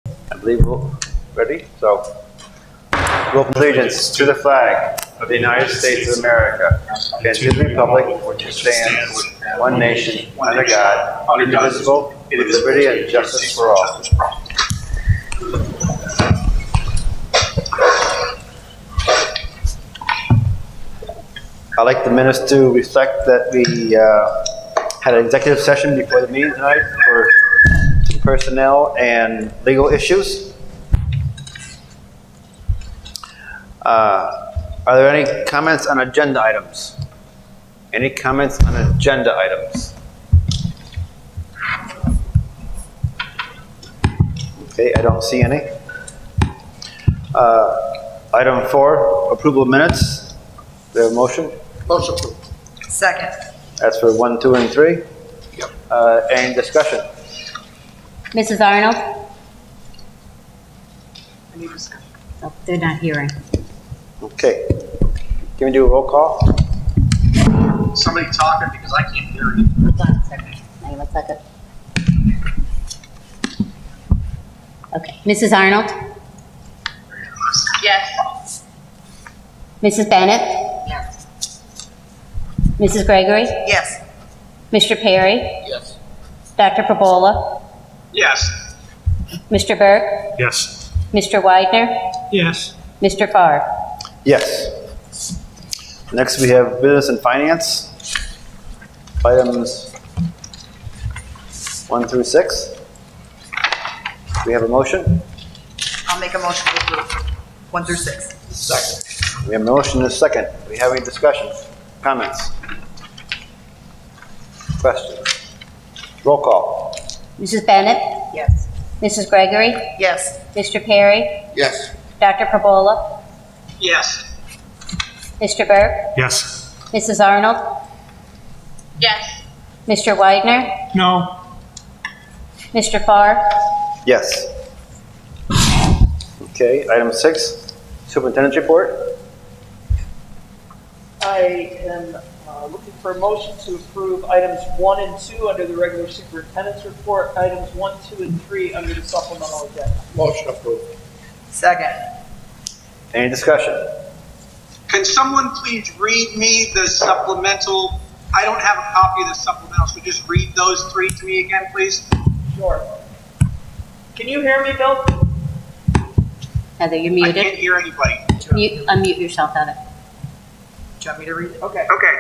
I believe we're ready. So, roll allegiance to the flag of the United States of America and to the republic which stands one nation under God, indivisible, with liberty and justice for all. I'd like the minutes to reflect that we had an executive session before the meeting tonight for some personnel and legal issues. Are there any comments on agenda items? Any comments on agenda items? Okay, I don't see any. Item 4, approval of minutes. Do we have a motion? Motion approved. Second. That's for 1, 2, and 3. Yep. Any discussion? Mrs. Arnold? Any discussion? Oh, they're not hearing. Okay. Can we do a roll call? Somebody talking because I can't hear you. Hold on a second. Hang on a second. Okay. Mrs. Arnold? Yes. Mrs. Bennett? Yes. Mrs. Gregory? Yes. Mr. Perry? Yes. Dr. Pabola? Yes. Mr. Burke? Yes. Mr. Widener? Yes. Mr. Farr? Yes. Next, we have business and finance. Items 1 through 6. Do we have a motion? I'll make a motion to approve 1 through 6. Second. We have a motion and a second. Do we have any discussion? Comments? Questions? Roll call. Mrs. Bennett? Yes. Mrs. Gregory? Yes. Mr. Perry? Yes. Dr. Pabola? Yes. Mr. Burke? Yes. Mrs. Arnold? Yes. Mr. Widener? No. Mr. Farr? Yes. Okay, item 6, superintendent's report. I am looking for a motion to approve items 1 and 2 under the regular superintendent's report, items 1, 2, and 3 under the supplemental agenda. Motion approved. Second. Any discussion? Can someone please read me the supplemental? I don't have a copy of the supplemental, so just read those 3 to me again, please. Sure. Can you hear me, Bill? Heather, you're I can't muted. hear anybody. Unmute yourself, Heather. Do you want me to read it? Okay. Okay.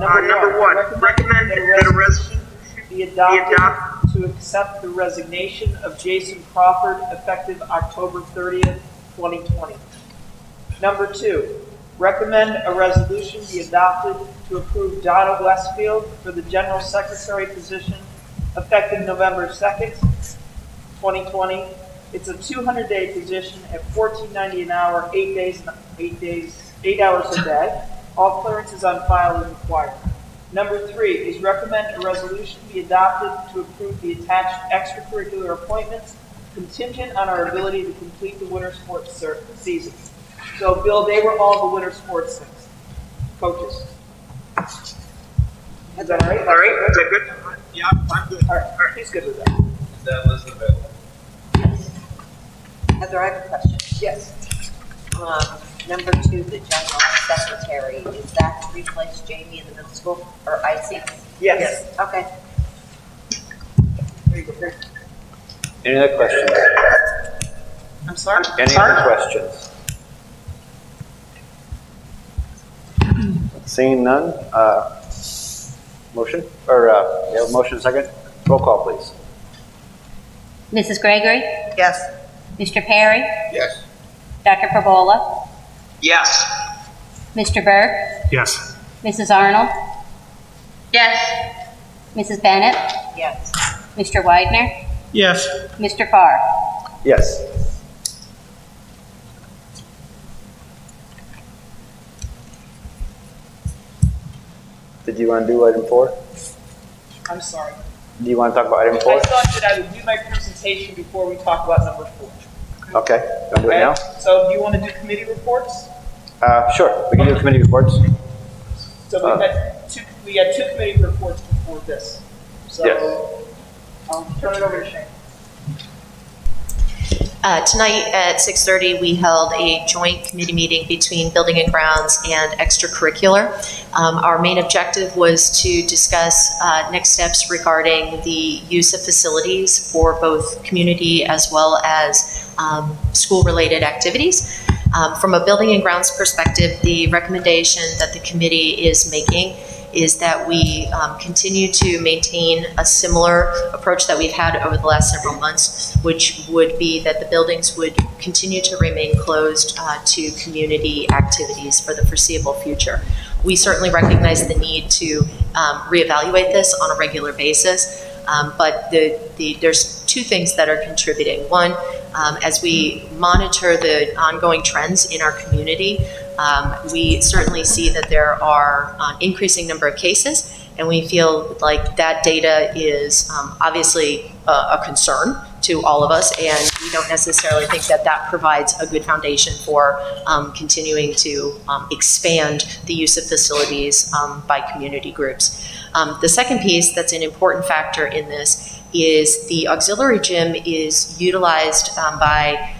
Number 1, recommend that a resolution be adopted to accept the resignation of Jason Crawford effective October 30th, 2020. Number 2, recommend a resolution be adopted to approve Donna Westfield for the general secretary position effective November 2nd, 2020. It's a 200-day position at $14.90 an hour, 8 hours a day. All clearances on file as required. Number 3 is recommend a resolution be adopted to approve the attached extracurricular appointments contingent on our ability to complete the winter sports season. So, Bill, they were all the winter sports things, coaches. Is that all right? All right, is that good? Yeah, I'm good. All right, he's good with that. That was the bill. Heather, I have a question. Yes. Number 2, the general secretary, is that to replace Jamie in the middle school, or IC? Yes. Okay. There you go. Any other questions? I'm sorry? Any other questions? Seeing none, motion, or you have a motion second? Roll call, please. Mrs. Gregory? Yes. Mr. Perry? Yes. Dr. Pabola? Yes. Mr. Burke? Yes. Mrs. Arnold? Yes. Mrs. Bennett? Yes. Mr. Widener? Yes. Mr. Farr? Yes. Did you want to do item 4? I'm sorry. Do you want to talk about item 4? I thought that I would do my presentation before we talk about number 4. Okay, want to do it now? So do you want to do committee reports? Sure, we can do committee reports. So we had two committee reports before this. So Yes. I'll turn it over to Shane. Tonight at 6:30, we held a joint committee meeting between Building and Grounds and Extracurricular. Our main objective was to discuss next steps regarding the use of facilities for both community as well as school-related activities. From a Building and Grounds perspective, the recommendation that the committee is making is that we continue to maintain a similar approach that we've had over the last several months, which would be that the buildings would continue to remain closed to community activities for the foreseeable future. We certainly recognize the need to reevaluate this on a regular basis, but there's two things that are contributing. One, as we monitor the ongoing trends in our community, we certainly see that there are an increasing number of cases, and we feel like that data is obviously a concern to all of us, and we don't necessarily think that that provides a good foundation for continuing to expand the use of facilities by community groups. The second piece that's an important factor in this is the auxiliary gym is utilized by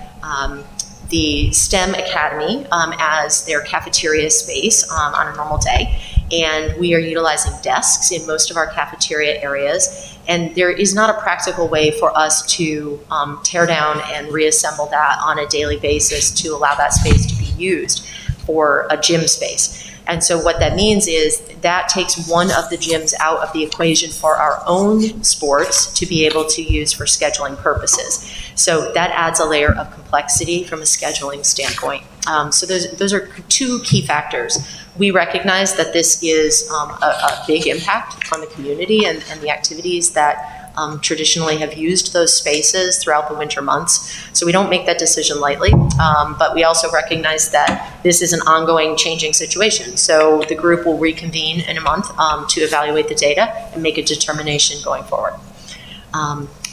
the STEM Academy as their cafeteria space on a normal day. And we are utilizing desks in most of our cafeteria areas. And there is not a practical way for us to tear down and reassemble that on a daily basis to allow that space to be used for a gym space. And so what that means is that takes one of the gyms out of the equation for our own sports to be able to use for scheduling purposes. So that adds a layer of complexity from a scheduling standpoint. So those are two key factors. We recognize that this is a big impact on the community and the activities that traditionally have used those spaces throughout the winter months. So we don't make that decision lightly, but we also recognize that this is an ongoing changing situation. So the group will reconvene in a month to evaluate the data and make a determination going forward.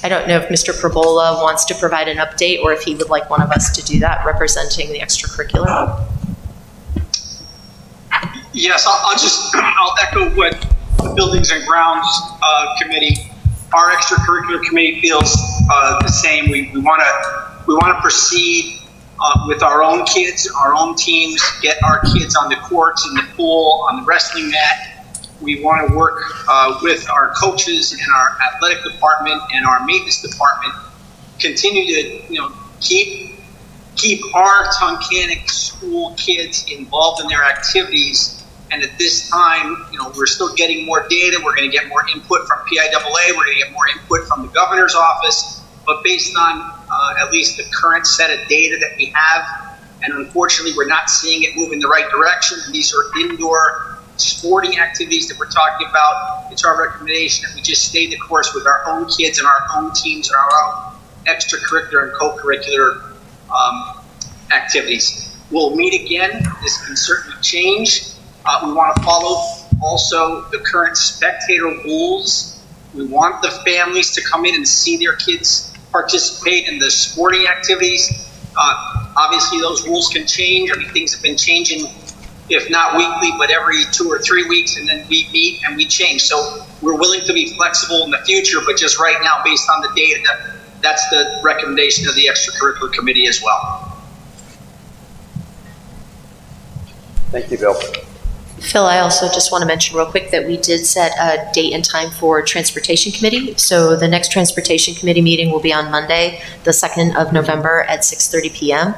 I don't know if Mr. Perbola wants to provide an update or if he would like one of us to do that representing the extracurricular. Yes, I'll echo what the Buildings and Grounds Committee, our extracurricular committee feels the same. We want to proceed with our own kids, our own teams, get our kids on the courts, in the pool, on the wrestling mat. We want to work with our coaches and our athletic department and our maintenance department, continue to keep our Tunkhannock school kids involved in their activities. And at this time, we're still getting more data. We're going to get more input from PIAA. We're going to get more input from the governor's office. But based on at least the current set of data that we have, and unfortunately we're not seeing it move in the right direction. These are indoor sporting activities that we're talking about. It's our recommendation that we just stay the course with our own kids and our own teams and our own extracurricular and co-curricular activities. We'll meet again. This can certainly change. We want to follow also the current spectator rules. We want the families to come in and see their kids participate in the sporting activities. Obviously, those rules can change. I mean, things have been changing, if not weekly, but every 2 or 3 weeks, and then we meet and we change. So we're willing to be flexible in the future, but just right now, based on the data, that's the recommendation of the extracurricular committee as well. Thank you, Bill. Phil, I also just want to mention real quick that we did set a date and time for Transportation Committee. So the next Transportation Committee meeting will be on Monday, the 2nd of November at 6:30 p.m.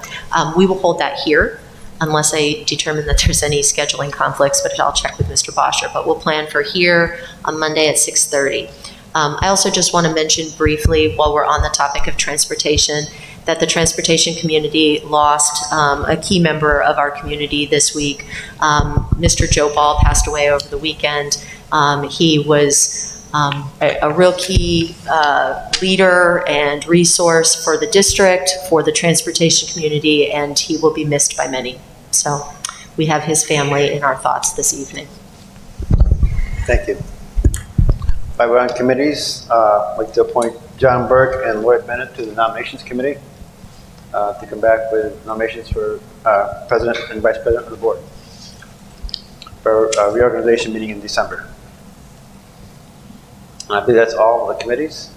We will hold that here unless I determine that there's any scheduling conflicts, but I'll check with Mr. Bosher. But we'll plan for here on Monday at 6:30. I also just want to mention briefly, while we're on the topic of transportation, that the transportation community lost a key member of our community this week. Mr. Joe Ball passed away over the weekend. He was a real key leader and resource for the district, for the transportation community, and he will be missed by many. So we have his family in our thoughts this evening. Thank you. While we're on committees, I'd like to appoint John Burke and Lloyd Bennett to the Nominations Committee to come back with nominations for President and Vice President of the Board for a reorganization meeting in December. I believe that's all of the committees.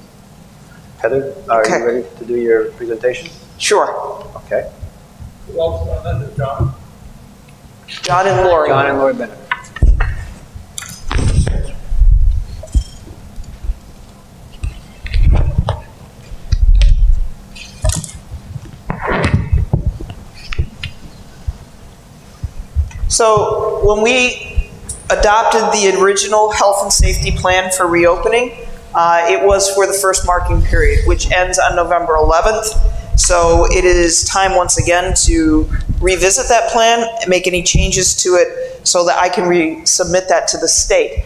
Heather, are Okay. you ready to do your presentation? Sure. Okay. John and Lori. John and Lori Bennett. So when we adopted the original health and safety plan for reopening, it was for the first marking period, which ends on November 11th. So it is time once again to revisit that plan and make any changes to it so that I can resubmit that to the state.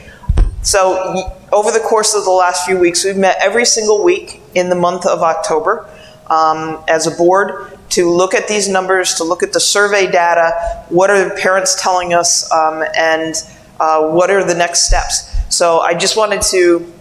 So over the course of the last few weeks, we've met every single week in the month of October as a board to look at these numbers, to look at the survey data, what are the parents telling us, and what are the next steps. So I just wanted to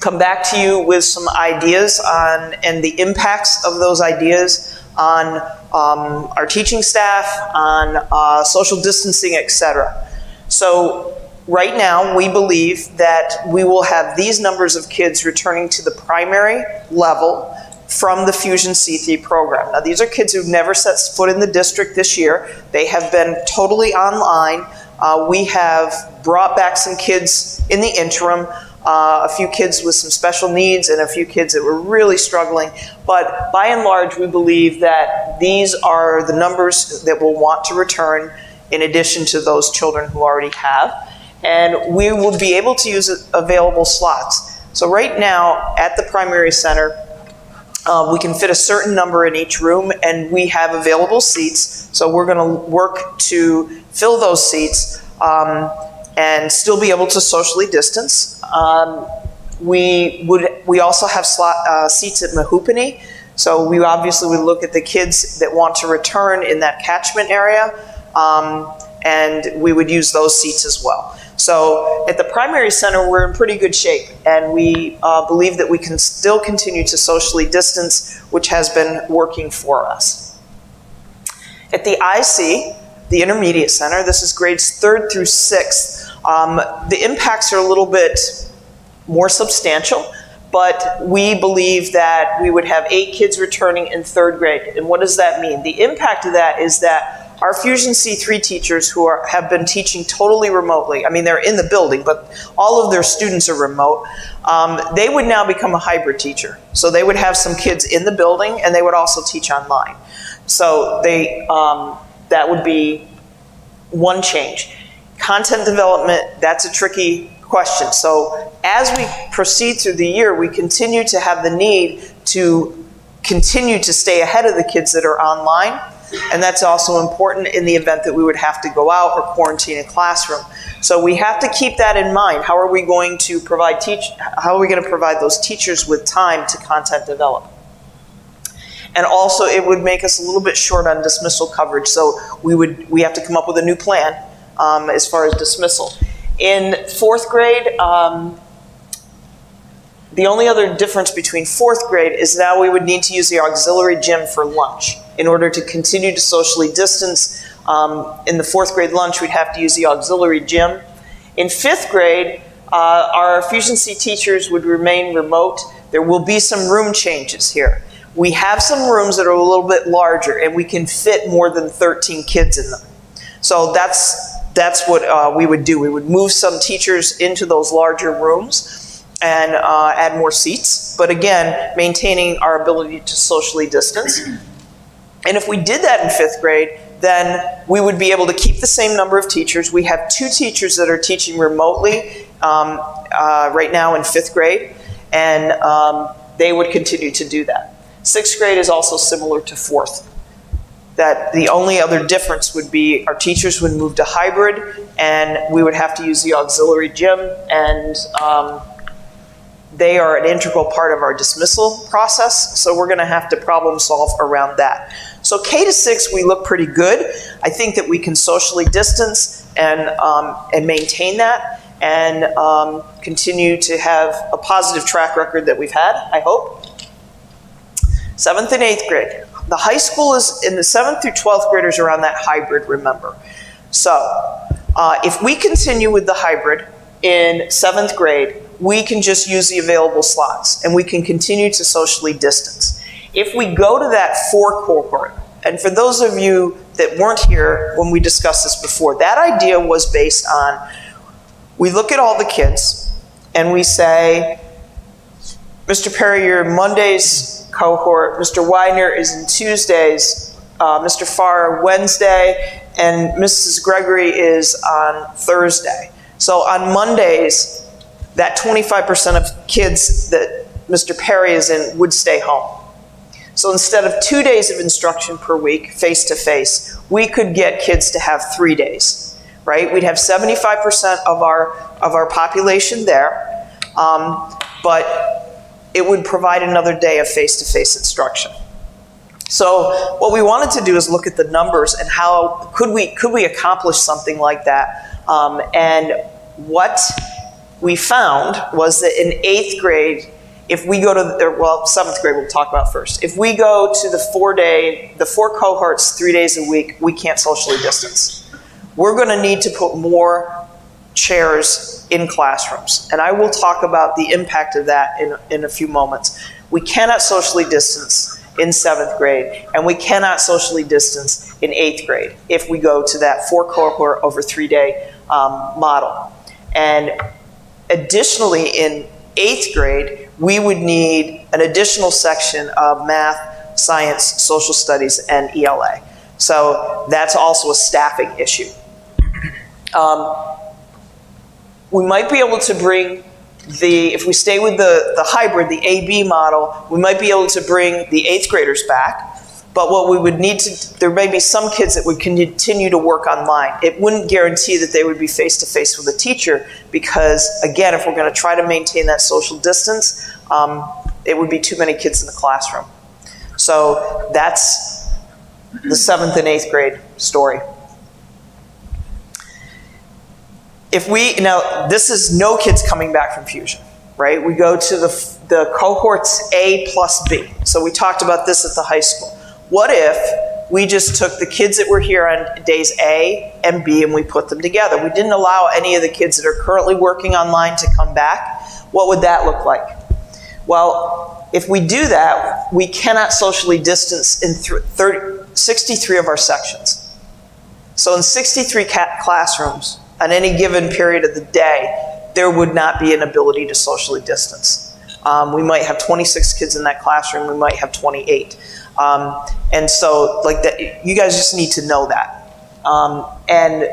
come back to you with some ideas on and the impacts of those ideas on our teaching staff, on social distancing, etc. So right now, we believe that we will have these numbers of kids returning to the primary level from the Fusion C3 program. Now, these are kids who've never set foot in the district this year. They have been totally online. We have brought back some kids in the interim, a few kids with some special needs and a few kids that were really struggling. But by and large, we believe that these are the numbers that we'll want to return in addition to those children who already have. And we will be able to use available slots. So right now at the primary center, we can fit a certain number in each room, and we have available seats. So we're going to work to fill those seats and still be able to socially distance. We also have seats at Mahoopany. So we obviously would look at the kids that want to return in that catchment area, and we would use those seats as well. So at the primary center, we're in pretty good shape, and we believe that we can still continue to socially distance, which has been working for us. At the IC, the intermediate center, this is grades 3rd through 6th, the impacts are a little bit more substantial, but we believe that we would have 8 kids returning in 3rd grade. And what does that mean? The impact of that is that our Fusion C3 teachers who have been teaching totally remotely, I mean, they're in the building, but all of their students are remote, they would now become a hybrid teacher. So they would have some kids in the building, and they would also teach online. So that would be one change. Content development, that's a tricky question. So as we proceed through the year, we continue to have the need to continue to stay ahead of the kids that are online. And that's also important in the event that we would have to go out or quarantine a classroom. So we have to keep that in mind. How are we going to provide those teachers with time to content develop? And also, it would make us a little bit short on dismissal coverage. So we have to come up with a new plan as far as dismissal. In 4th grade, the only other difference between 4th grade is now we would need to use the auxiliary gym for lunch. In order to continue to socially distance, in the 4th grade lunch, we'd have to use the auxiliary gym. In 5th grade, our Fusion C teachers would remain remote. There will be some room changes here. We have some rooms that are a little bit larger, and we can fit more than 13 kids in them. So that's what we would do. We would move some teachers into those larger rooms and add more seats, but again, maintaining our ability to socially distance. And if we did that in 5th grade, then we would be able to keep the same number of teachers. We have 2 teachers that are teaching remotely right now in 5th grade, and they would continue to do that. 6th grade is also similar to 4th. That the only other difference would be our teachers would move to hybrid, and we would have to use the auxiliary gym, and they are an integral part of our dismissal process, so we're going to have to problem solve around that. So K to 6, we look pretty good. I think that we can socially distance and maintain that, and continue to have a positive track record that we've had, I hope. 7th and 8th grade. The high school is in the 7th through 12th graders are on that hybrid, remember. So if we continue with the hybrid in 7th grade, we can just use the available slots and we can continue to socially distance. If we go to that 4 cohort, and for those of you that weren't here when we discussed this before, that idea was based on, we look at all the kids and we say, Mr. Perry, you're Monday's cohort, Mr. Widener is in Tuesdays, Mr. Farr Wednesday, and Mrs. Gregory is on Thursday. So on Mondays, that 25% of kids that Mr. Perry is in would stay home. So instead of 2 days of instruction per week, face-to-face, we could get kids to have 3 days, right? We'd have 75% of our population there, but it would provide another day of face-to-face instruction. So what we wanted to do is look at the numbers and how could we accomplish something like that. And what we found was that in 8th grade, if we go to, 7th grade we'll talk about first. If we go to the 4 cohorts 3 days a week, we can't socially distance. We're going to need to put more chairs in classrooms. And I will talk about the impact of that in a few moments. We cannot socially distance in 7th grade, and we cannot socially distance in 8th grade if we go to that 4 cohort over 3 day model. And additionally, in 8th grade, we would need an additional section of math, science, social studies, and ELA. So that's also a staffing issue. We might be able to bring if we stay with the hybrid, the AB model, we might be able to bring the 8th graders back. But what we would need to, there may be some kids that would continue to work online. It wouldn't guarantee that they would be face-to-face with a teacher because, again, if we're going to try to maintain that social distance, it would be too many kids in the classroom. So that's the 7th and 8th grade story. Now, this is no kids coming back from Fusion, right? We go to the cohorts A plus B. So we talked about this at the high school. What if we just took the kids that were here on days A and B and we put them together? We didn't allow any of the kids that are currently working online to come back. What would that look like? Well, if we do that, we cannot socially distance in 63 of our sections. So in 63 classrooms, on any given period of the day, there would not be an ability to socially distance. We might have 26 kids in that classroom, we might have 28. And so, like that, you guys just need to know that. And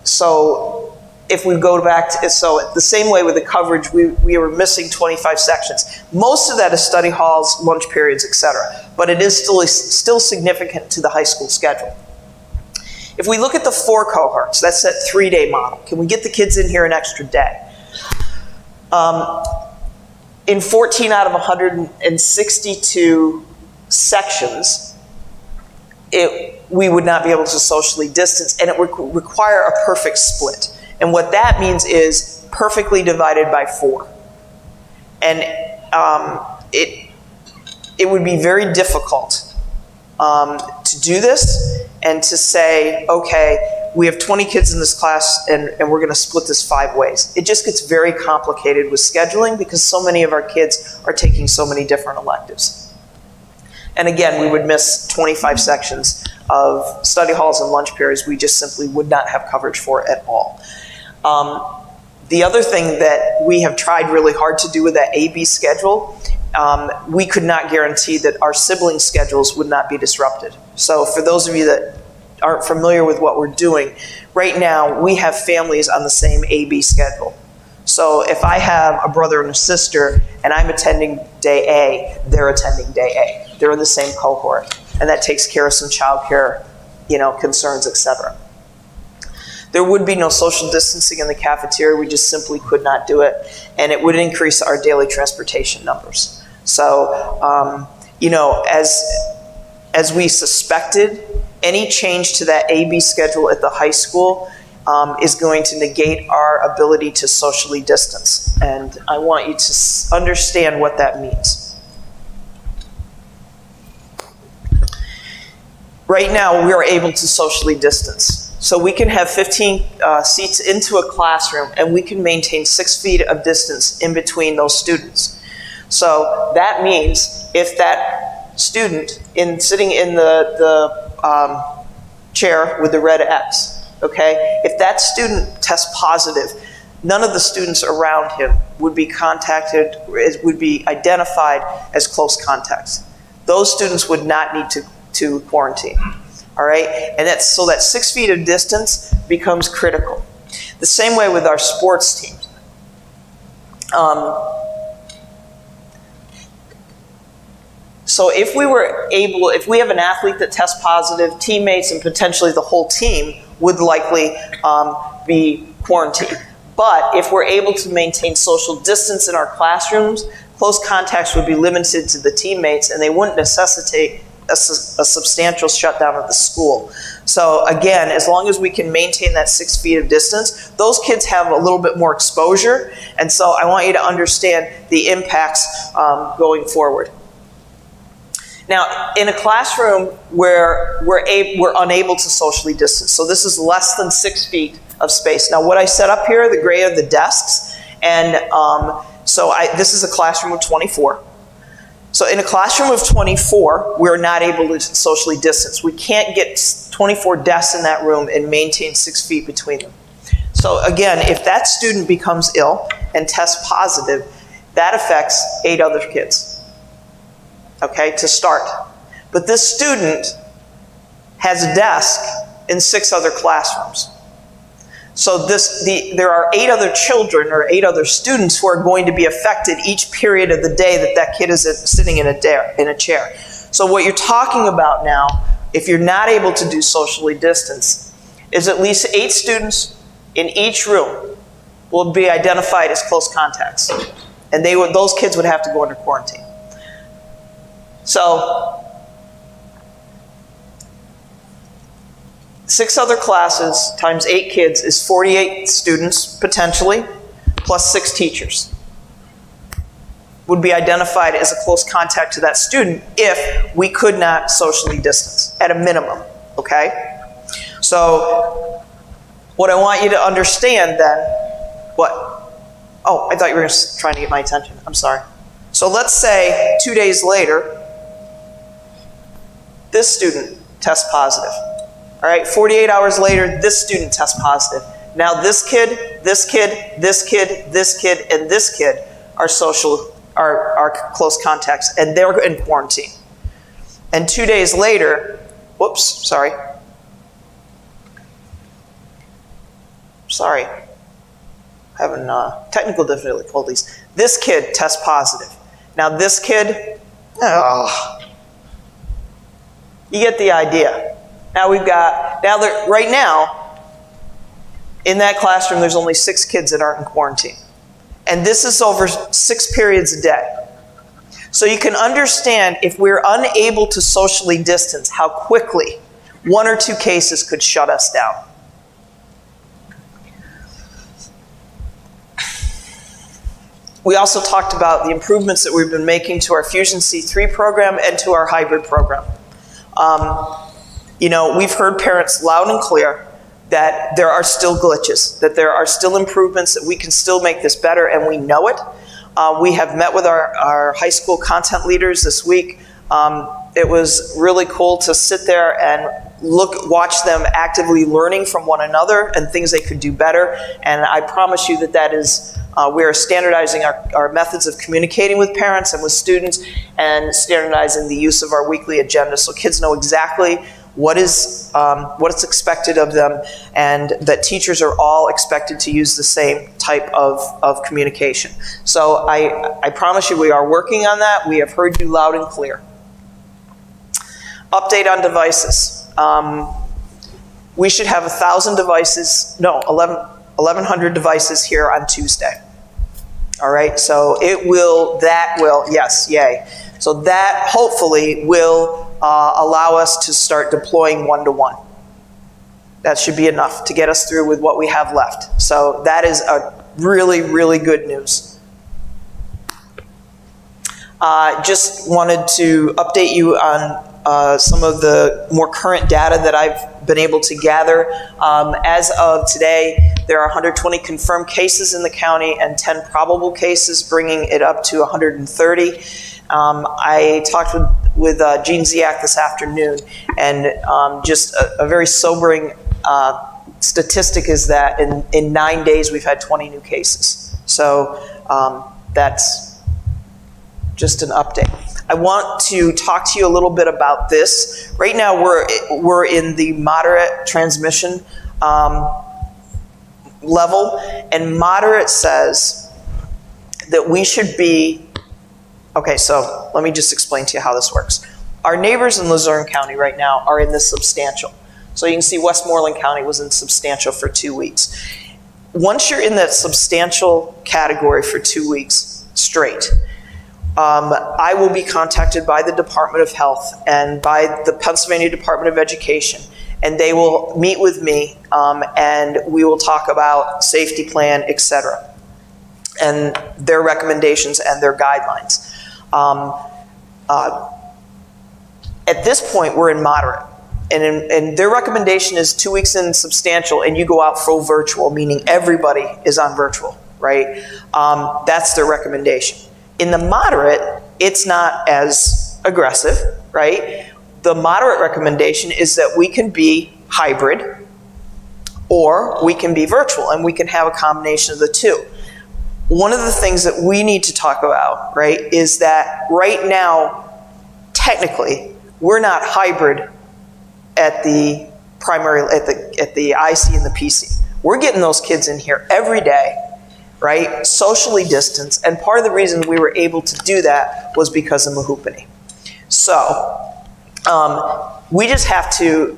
so, if we go back to, so the same way with the coverage, we were missing 25 sections. Most of that is study halls, lunch periods, etc. But it is still significant to the high school schedule. If we look at the 4 cohorts, that's that 3-day model. Can we get the kids in here an extra day? In 14 out of 162 sections, we would not be able to socially distance, and it would require a perfect split. And what that means is perfectly divided by 4. And it would be very difficult to do this and to say, okay, we have 20 kids in this class and we're going to split this 5 ways. It just gets very complicated with scheduling because so many of our kids are taking so many different electives. And again, we would miss 25 sections of study halls and lunch periods we just simply would not have coverage for at all. The other thing that we have tried really hard to do with that AB schedule, we could not guarantee that our sibling schedules would not be disrupted. So for those of you that aren't familiar with what we're doing, right now we have families on the same AB schedule. So if I have a brother and a sister and I'm attending day A, they're attending day A. They're in the same cohort. And that takes care of some childcare, concerns, etc. There would be no social distancing in the cafeteria. We just simply could not do it. And it would increase our daily transportation numbers. So, as we suspected, any change to that AB schedule at the high school is going to negate our ability to socially distance. And I want you to understand what that means. Right now, we are able to socially distance. So we can have 15 seats into a classroom, and we can maintain 6 feet of distance in between those students. So that means if that student sitting in the chair with the red X, okay, if that student tests positive, none of the students around him would be would be identified as close contacts. Those students would not need to quarantine. All right, and so that 6 feet of distance becomes critical. The same way with our sports teams. So if we have an athlete that tests positive, teammates and potentially the whole team would likely be quarantined. But if we're able to maintain social distance in our classrooms, close contacts would be limited to the teammates, and they wouldn't necessitate a substantial shutdown of the school. So again, as long as we can maintain that 6 feet of distance, those kids have a little bit more exposure, and so I want you to understand the impacts going forward. Now, in a classroom where we're unable to socially distance, so this is less than 6 feet of space. Now, what I set up here, the gray are the desks, and this is a classroom of 24. So in a classroom of 24, we're not able to socially distance. We can't get 24 desks in that room and maintain 6 feet between them. So again, if that student becomes ill and tests positive, that affects 8 other kids, okay, to start. But this student has a desk in 6 other classrooms. So there are 8 other children or 8 other students who are going to be affected each period of the day that kid is sitting in a chair. So what you're talking about now, if you're not able to do socially distance, is at least 8 students in each room will be identified as close contacts. And those kids would have to go into quarantine. So 6 other classes times 8 kids is 48 students, potentially, plus 6 teachers would be identified as a close contact to that student if we could not socially distance, at a minimum, okay? So what I want you to understand then, what? Oh, I thought you were trying to get my attention. I'm sorry. So let's say 2 days later, this student tests positive. All right, 48 hours later, this student tests positive. Now this kid, this kid, this kid, this kid, and this kid are close contacts, and they're in quarantine. And 2 days later, sorry, having technical difficulties. This kid tests positive. Now this kid, you get the idea. Right now, in that classroom, there's only 6 kids that aren't in quarantine. And this is over 6 periods a day. So you can understand, if we're unable to socially distance, how quickly 1 or 2 cases could shut us down. We also talked about the improvements that we've been making to our Fusion C3 program and to our hybrid program. We've heard parents loud and clear that there are still glitches, that there are still improvements, that we can still make this better, and we know it. We have met with our high school content leaders this week. It was really cool to sit there and watch them actively learning from one another and things they could do better. And I promise you that is, we are standardizing our methods of communicating with parents and with students, and standardizing the use of our weekly agenda so kids know exactly what is expected of them, and that teachers are all expected to use the same type of communication. So I promise you we are working on that. We have heard you loud and clear. Update on devices. We should have 1,100 devices here on Tuesday. All right, so yes, yay. So that hopefully will allow us to start deploying one-to-one. That should be enough to get us through with what we have left. So that is a really, really good news. Just wanted to update you on some of the more current data that I've been able to gather. As of today, there are 120 confirmed cases in the county and 10 probable cases, bringing it up to 130. I talked with Gene Ziak this afternoon, and just a very sobering statistic is that in 9 days we've had 20 new cases. So that's just an update. I want to talk to you a little bit about this. Right now we're in the moderate transmission level, and moderate says that we should be, okay, so let me just explain to you how this works. Our neighbors in Luzerne County right now are in the substantial. So you can see Westmoreland County was in substantial for 2 weeks. Once you're in that substantial category for 2 weeks straight, I will be contacted by the Department of Health and by the Pennsylvania Department of Education, and they will meet with me, and we will talk about safety plan, etc., and their recommendations and their guidelines. At this point, we're in moderate. And their recommendation is 2 weeks in substantial, and you go out full virtual, meaning everybody is on virtual, right? That's their recommendation. In the moderate, it's not as aggressive, right? The moderate recommendation is that we can be hybrid, or we can be virtual, and we can have a combination of the two. One of the things that we need to talk about, right, is that right now, technically, we're not hybrid at the primary, at the IC and the PC. We're getting those kids in here every day, right? Socially distanced, and part of the reason we were able to do that was because of Mahoopany. So, I just have to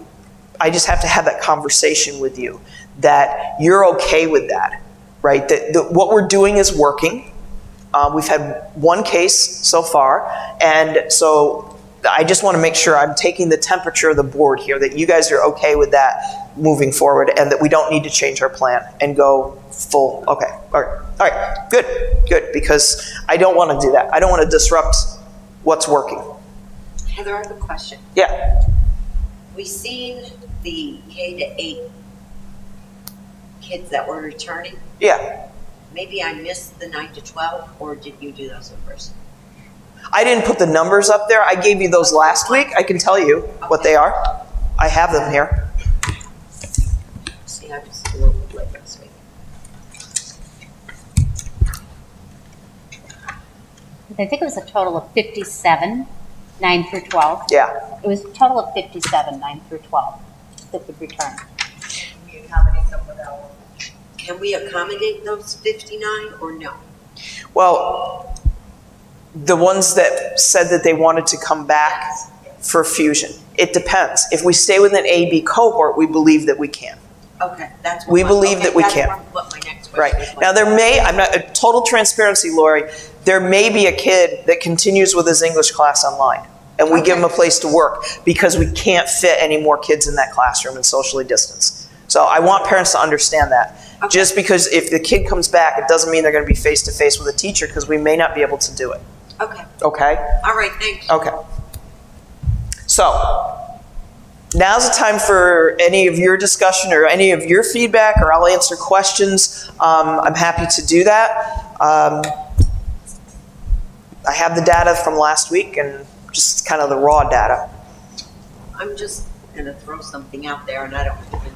have that conversation with you, that you're okay with that, right? That what we're doing is working. We've had one case so far, and so I just want to make sure I'm taking the temperature of the board here, that you guys are okay with that moving forward, and that we don't need to change our plan and go full. Okay, all right, good, because I don't want to do that. I don't want to disrupt what's working. Heather, I have a question. Yeah. We seen the K-8 kids that were returning. Yeah. Maybe I missed the 9 to 12, or did you do those in person? I didn't put the numbers up there. I gave you those last week. I can tell you what they are. I have them here. See, I was a little bit late last week. I think it was a total of 57, 9 through 12. Yeah. It was a total of 57, 9 through 12 that would return. Can we accommodate those 59 or no? Well, the ones that said that they wanted to come back for fusion, it depends. If we stay with an A-B cohort, we believe that we can. Okay, that's what We believe that we can. What my next question Right. was. Now, I'm not, total transparency, Lori, there may be a kid that continues with his English class online, and we give him a place to work because we can't fit any more kids in that classroom and socially distance. So I want parents to understand that. Okay. Just because if the kid comes back, it doesn't mean they're going to be face-to-face with a teacher, because we may not be able to do it. Okay. Okay? All right, thank you. Okay. So, now's the time for any of your discussion or any of your feedback, or I'll answer questions. I'm happy to do that. I have the data from last week and just kind of the raw data. I'm just going to throw something out there, and I don't even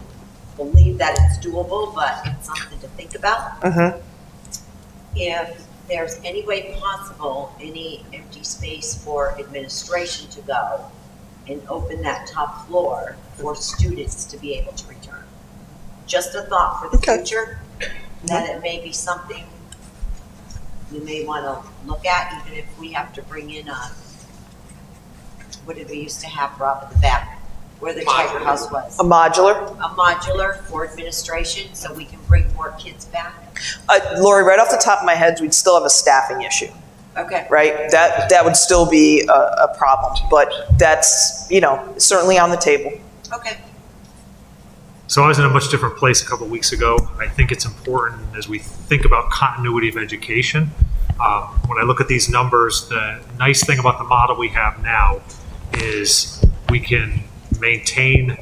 believe that it's doable, but it's something to think about. Mm-hmm. If there's any way possible, any empty space for administration to go and open that top floor for students to be able to return. Just a thought for the Okay. future, that it may be something you may want to look at, even if we have to bring in what did we used to have, Rob, at the back, where the Tiger House was? A modular. A modular for administration, so we can bring more kids back. Lori, right off the top of my head, we'd still have a staffing issue, Okay. right? That would still be a problem, but that's, certainly on the table. Okay. So I was in a much different place a couple of weeks ago. I think it's important as we think about continuity of education. When I look at these numbers, the nice thing about the model we have now is we can maintain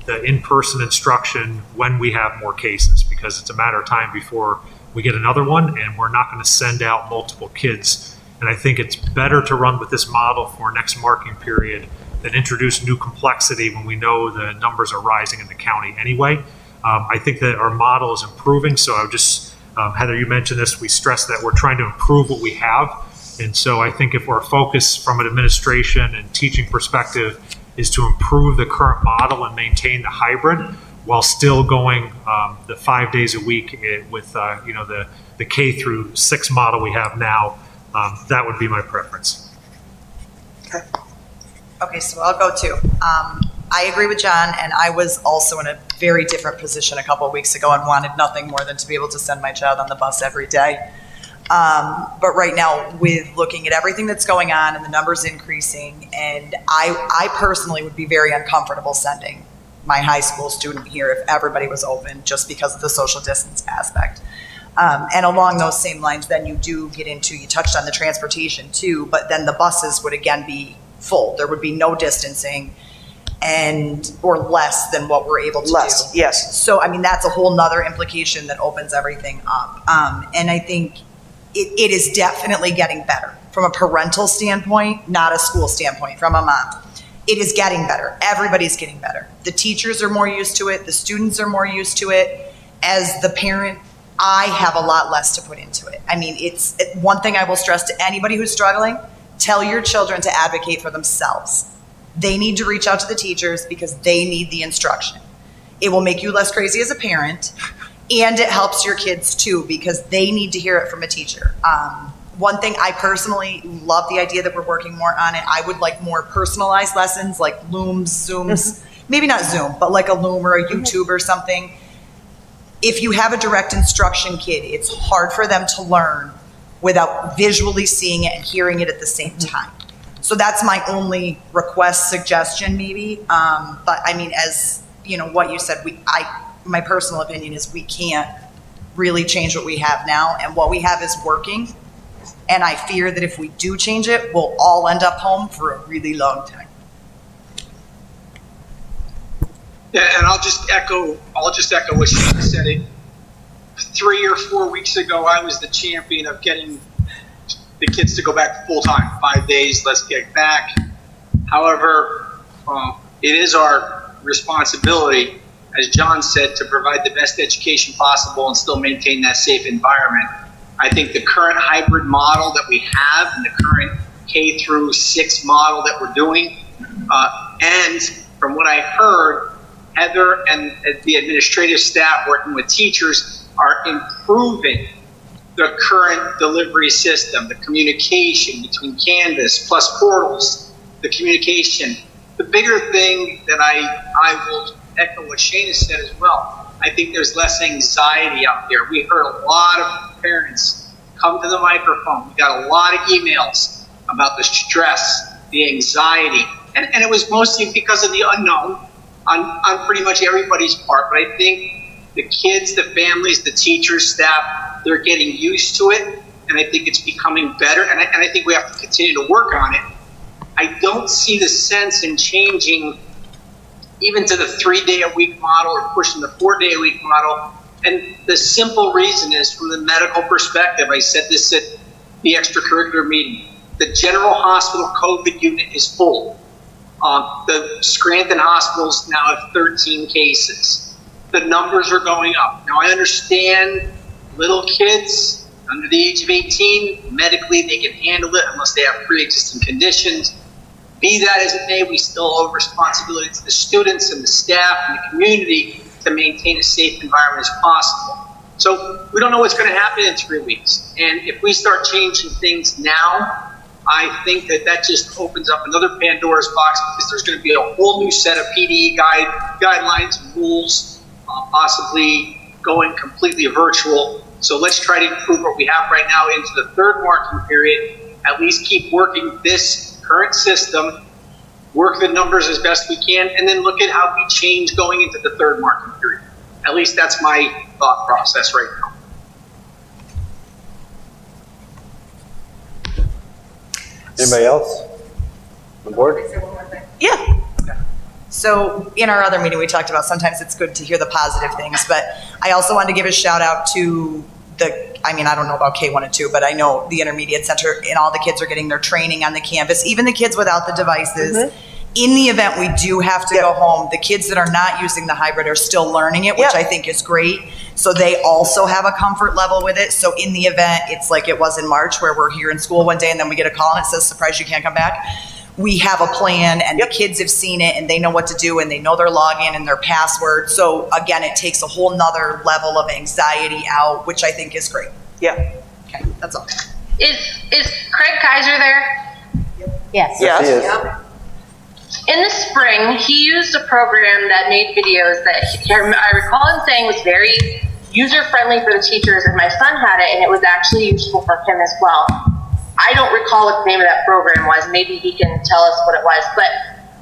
the in-person instruction when we have more cases, because it's a matter of time before we get another one, and we're not going to send out multiple kids. And I think it's better to run with this model for next marking period than introduce new complexity when we know the numbers are rising in the county anyway. I think that our model is improving, so I would just, Heather, you mentioned this, we stress that we're trying to improve what we have. And so I think if our focus from an administration and teaching perspective is to improve the current model and maintain the hybrid while still going the 5 days a week with the K through 6 model we have now, that would be my preference. Okay, so I'll go too. I agree with John, and I was also in a very different position a couple of weeks ago and wanted nothing more than to be able to send my child on the bus every day. But right now, with looking at everything that's going on and the numbers increasing, and I personally would be very uncomfortable sending my high school student here if everybody was open, just because of the social distance aspect. And along those same lines, then you do get into, you touched on the transportation too, but then the buses would again be full. There would be no distancing or less than what we're able to do. Less, yes. So, I mean, that's a whole nother implication that opens everything up. And I think it is definitely getting better from a parental standpoint, not a school standpoint, from a mom. It is getting better. Everybody's getting better. The teachers are more used to it. The students are more used to it. As the parent, I have a lot less to put into it. I mean, it's one thing I will stress to anybody who's struggling, tell your children to advocate for themselves. They need to reach out to the teachers because they need the instruction. It will make you less crazy as a parent, and it helps your kids too because they need to hear it from a teacher. One thing I personally love the idea that we're working more on it. I would like more personalized lessons like Looms, Zooms, maybe not Zoom, but like a Loom or a YouTube or something. If you have a direct instruction kid, it's hard for them to learn without visually seeing it and hearing it at the same time. So that's my only request, suggestion maybe. But I mean, as you know, what you said, my personal opinion is we can't really change what we have now, and what we have is working. And I fear that if we do change it, we'll all end up home for a really long time. Yeah, and I'll just echo what Shane said. 3 or 4 weeks ago, I was the champion of getting the kids to go back full time, 5 days, let's get back. However, it is our responsibility, as John said, to provide the best education possible and still maintain that safe environment. I think the current hybrid model that we have and the current K through 6 model that we're doing, and from what I heard, Heather and the administrative staff working with teachers are improving the current delivery system, the communication between Canvas plus portals, the communication. The bigger thing that I will echo what Shane has said as well. I think there's less anxiety out there. We heard a lot of parents come to the microphone. We got a lot of emails about the stress, the anxiety, and it was mostly because of the unknown on pretty much everybody's part. But I think the kids, the families, the teachers, staff, they're getting used to it, and I think it's becoming better, and I think we have to continue to work on it. I don't see the sense in changing even to the 3-day-a-week model or pushing the 4-day-a-week model. And the simple reason is from the medical perspective. I said this at the extracurricular meeting. The general hospital COVID unit is full. The Scranton hospitals now have 13 cases. The numbers are going up. Now I understand little kids under the age of 18, medically they can handle it unless they have pre-existing conditions. Be that as it may, we still owe responsibility to the students and the staff and the community to maintain a safe environment as possible. So we don't know what's going to happen in 3 weeks. And if we start changing things now, I think that just opens up another Pandora's box because there's going to be a whole new set of PDE guidelines and rules, possibly going completely virtual. So let's try to improve what we have right now into the 3rd marking period, at least keep working this current system, work the numbers as best we can, and then look at how we change going into the 3rd marking period. At least that's my thought process right now. Anybody else on board? Yeah. So in our other meeting, we talked about sometimes it's good to hear the positive things, but I also wanted to give a shout out to I don't know about K1 and 2, but I know the intermediate center and all the kids are getting their training on the campus, even the kids without the devices. In the event we do have to go home, the kids that are not using the hybrid are still learning it, which I think is great. So they also have a comfort level with it. So in the event, it's like it was in March where we're here in school one day and then we get a call and it says, surprise, you can't come back. We have a plan and the kids have seen it and they know what to do and they know their login and their password. So again, it takes a whole nother level of anxiety out, which I think is great. Yeah. Okay, that's all. Is Craig Kaiser there? Yes. Yes, he is. In the spring, he used a program that made videos that I recall him saying was very user-friendly for the teachers, and my son had it, and it was actually useful for him as well. I don't recall what the name of that program was. Maybe he can tell us what it was, but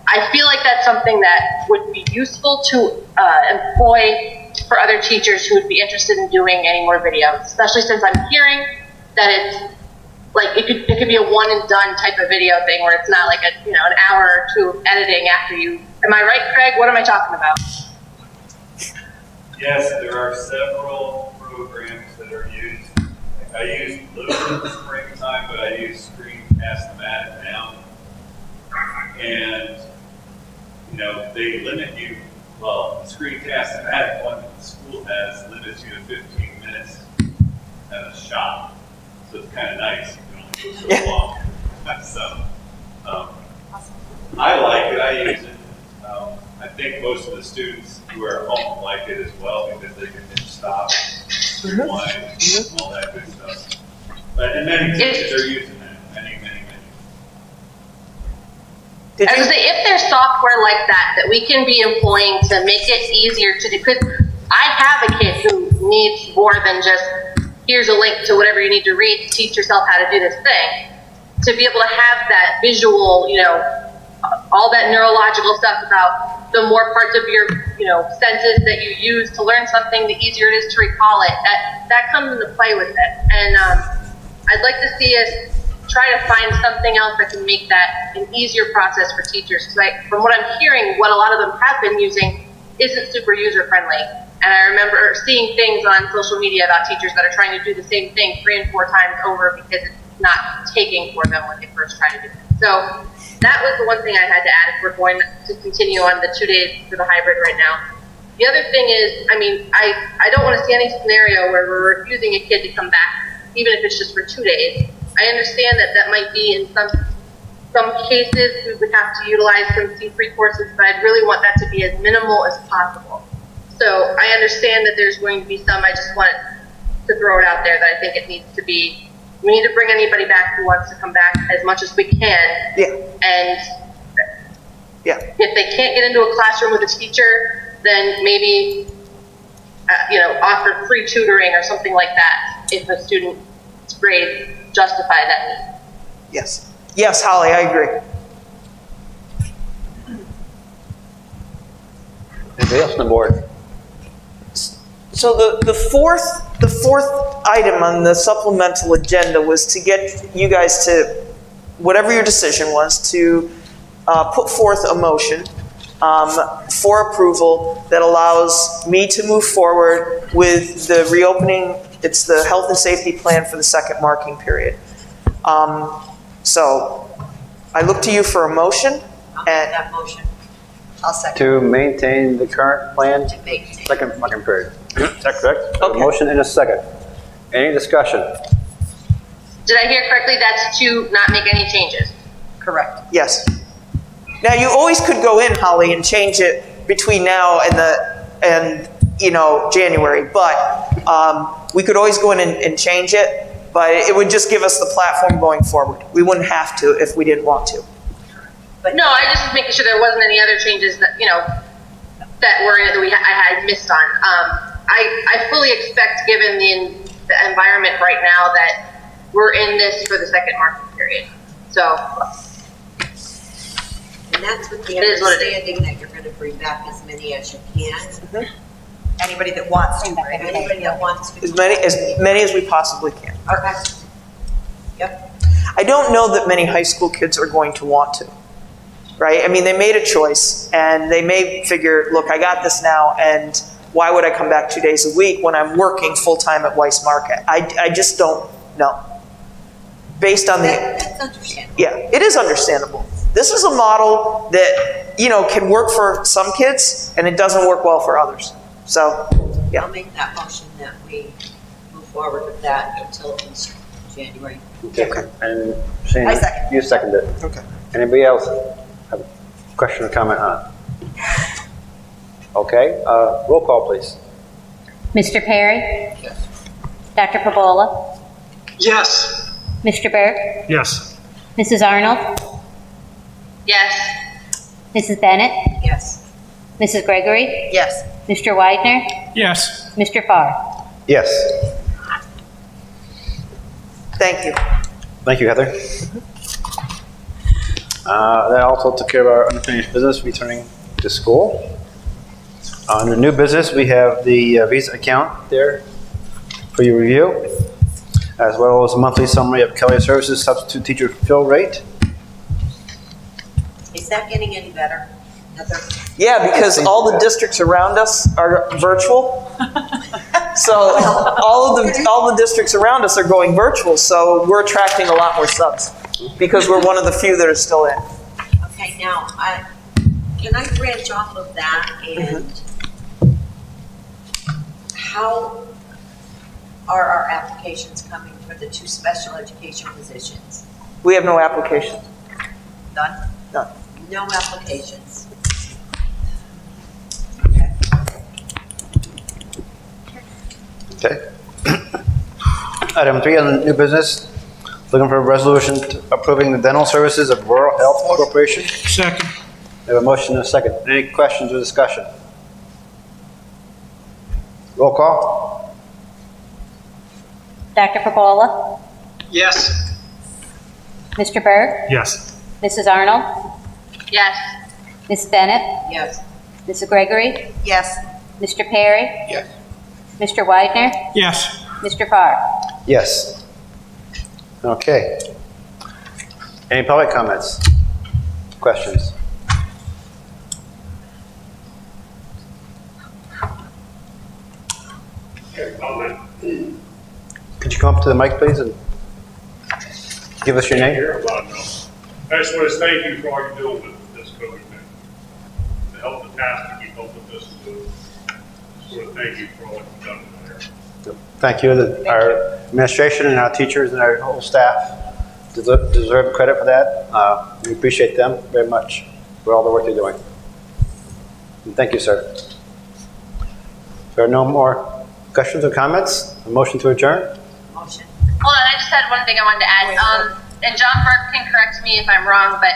I feel like that's something that would be useful to employ for other teachers who would be interested in doing any more videos, especially since I'm hearing that it's like it could be a one and done type of video thing where it's not like an hour or two of editing after you. Am I right, Craig? What am I talking about? Yes, there are several programs that are used. I use Blue in the springtime, but I use Screencast-O-Matic now. And they limit you. Well, the Screencast-O-Matic one that the school has limits you to 15 minutes at a shot. So it's kind of nice. You can only go so long. So I like it. I use it. I think most of the students who are at home like it as well because they can hit stop, rewind, all that good stuff. But and many teachers are using that. Many. I was gonna say, if there's software like that we can be employing to make it easier to do, because I have a kid who needs more than just here's a link to whatever you need to read to teach yourself how to do this thing. To be able to have that visual, all that neurological stuff about the more parts of your, senses that you use to learn something, the easier it is to recall it. That comes into play with it. And I'd like to see us try to find something else that can make that an easier process for teachers. Because from what I'm hearing, what a lot of them have been using isn't super user-friendly. And I remember seeing things on social media about teachers that are trying to do the same thing 3 and 4 times over because it's not taking for them when they first try to do it. So that was the one thing I had to add if we're going to continue on the 2 days for the hybrid right now. The other thing is, I don't want to see any scenario where we're refusing a kid to come back, even if it's just for 2 days. I understand that might be in some cases we would have to utilize some C3 courses, but I'd really want that to be as minimal as possible. So I understand that there's going to be some, I just want to throw it out there that I think it needs to be, we need to bring anybody back who wants to come back as much as we can. Yeah. And if they can't get into a classroom with a teacher, then maybe, offer free tutoring or something like that if a student's grades justify that need. Yes. Yes, Holly, I agree. Anybody else on the board? So the fourth item on the supplemental agenda was to get you guys to, whatever your decision was, to put forth a motion for approval that allows me to move forward with the reopening. It's the health and safety plan for the second marking period. So I look to you for a motion. I'll make that motion I'll second. To maintain the current plan, to maintain. second marking period. Is that correct? Okay. A motion and a second. Any discussion? Did I hear correctly? That's to not make any changes. Correct. Yes. Now you always could go in, Holly, and change it between now and January, but we could always go in and change it, but it would just give us the platform going forward. We wouldn't have to if we didn't want to. But no, I just was making sure there wasn't any other changes that, that were in it that I had missed on. I fully expect, given the environment right now, that we're in this for the second marking period. So. And that's with the It is what it is. understanding that you're going to bring back as many as you can. Anybody that wants to, right? Anybody that wants to. As many as we possibly can. Okay. Yep. I don't know that many high school kids are going to want to. right? I mean, they made a choice, and they may figure, look, I got this now, and why would I come back 2 days a week when I'm working full-time at Weiss Market? I just don't know. Based on the... That's understandable. Yeah, it is understandable. This is a model that, can work for some kids, and it doesn't work well for others. So, yeah. I'll make that motion that we move forward with that until at least January. Okay. And Shane, I second. you seconded it. Okay. Anybody else have a question or comment on it? Okay, roll call, please. Mr. Perry? Yes. Dr. Pabola? Yes. Mr. Burke? Yes. Mrs. Arnold? Yes. Mrs. Bennett? Yes. Mrs. Gregory? Yes. Mr. Widener? Yes. Mr. Farr? Yes. Thank you. Thank you, Heather. That also took care of our unfinished business returning to school. Under new business, we have the Visa account there for your review, as well as a monthly summary of Kelly Services substitute teacher fill rate. Is that getting any better, Heather? Yeah, because all the districts around us are virtual. So all the districts around us are going virtual, so we're attracting a lot more subs because we're one of the few that are still in. Okay, now, can I branch off of that and how are our applications coming for the 2 special education positions? We have no applications. None? None. No applications. Okay. Item 3 on the new business, looking for a resolution approving the dental services of Rural Health Corporation. Second. We have a motion and a second. Any questions or discussion? Roll call. Dr. Pabola? Yes. Mr. Burke? Yes. Mrs. Arnold? Yes. Miss Bennett? Yes. Mrs. Gregory? Yes. Mr. Perry? Yes. Mr. Widener? Yes. Mr. Farr? Yes. Okay. Any public comments? Questions? Could you come up to the mic, please, and give us your name? I just want to thank you for all you're doing with this COVID thing. To help the task to keep up with this. Just want to thank you for all you've done there. Thank you. Our administration and our teachers and our whole staff deserve credit for that. We appreciate them very much for all the work they're doing. And thank you, sir. If there are no more questions or comments, a motion to adjourn? Motion. Hold on, I just had one thing I wanted to add. And John Burke can correct me if I'm wrong, but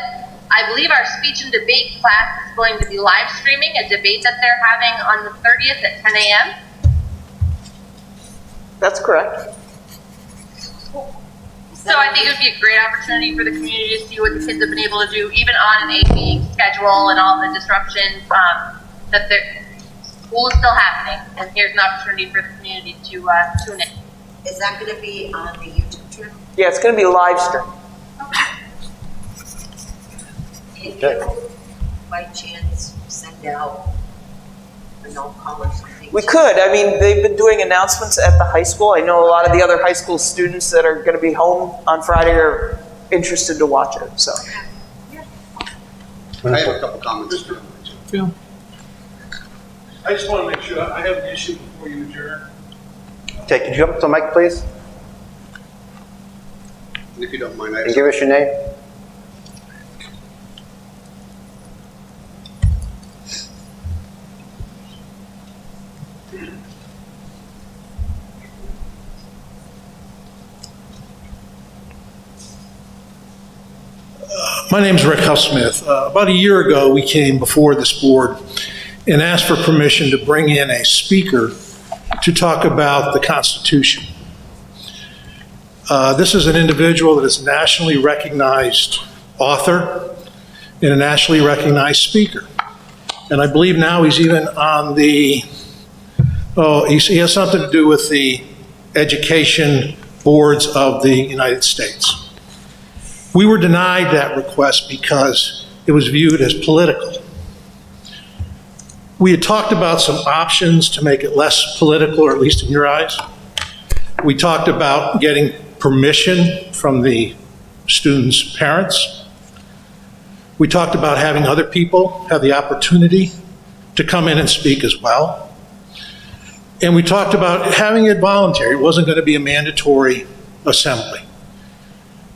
I believe our speech and debate class is going to be live streaming a debate that they're having on the 30th at 10 a.m. That's correct. So I think it would be a great opportunity for the community to see what the kids have been able to do, even on an AP schedule and all the disruptions, that school is still happening, and here's an opportunity for the community to tune in. Is that going to be on the YouTube channel? Yeah, it's going to be live stream. Can you, by chance, send out a no call or something? We could. I mean, they've been doing announcements at the high school. I know a lot of the other high school students that are going to be home on Friday are interested to watch it. So, I have a couple comments. Phil? I just want to make sure, I have an issue before you adjourn. Okay, could you come up to the mic, please, And if you don't mind, and give us your name? My name's Rick Huffsmith. About a year ago, we came before this board and asked for permission to bring in a speaker to talk about the Constitution. This is an individual that is a nationally recognized author and a nationally recognized speaker. And I believe now he's even on the, he has something to do with the education boards of the United States. We were denied that request because it was viewed as political. We had talked about some options to make it less political, or at least in your eyes. We talked about getting permission from the students' parents. We talked about having other people have the opportunity to come in and speak as well. And we talked about having it voluntary. It wasn't going to be a mandatory assembly.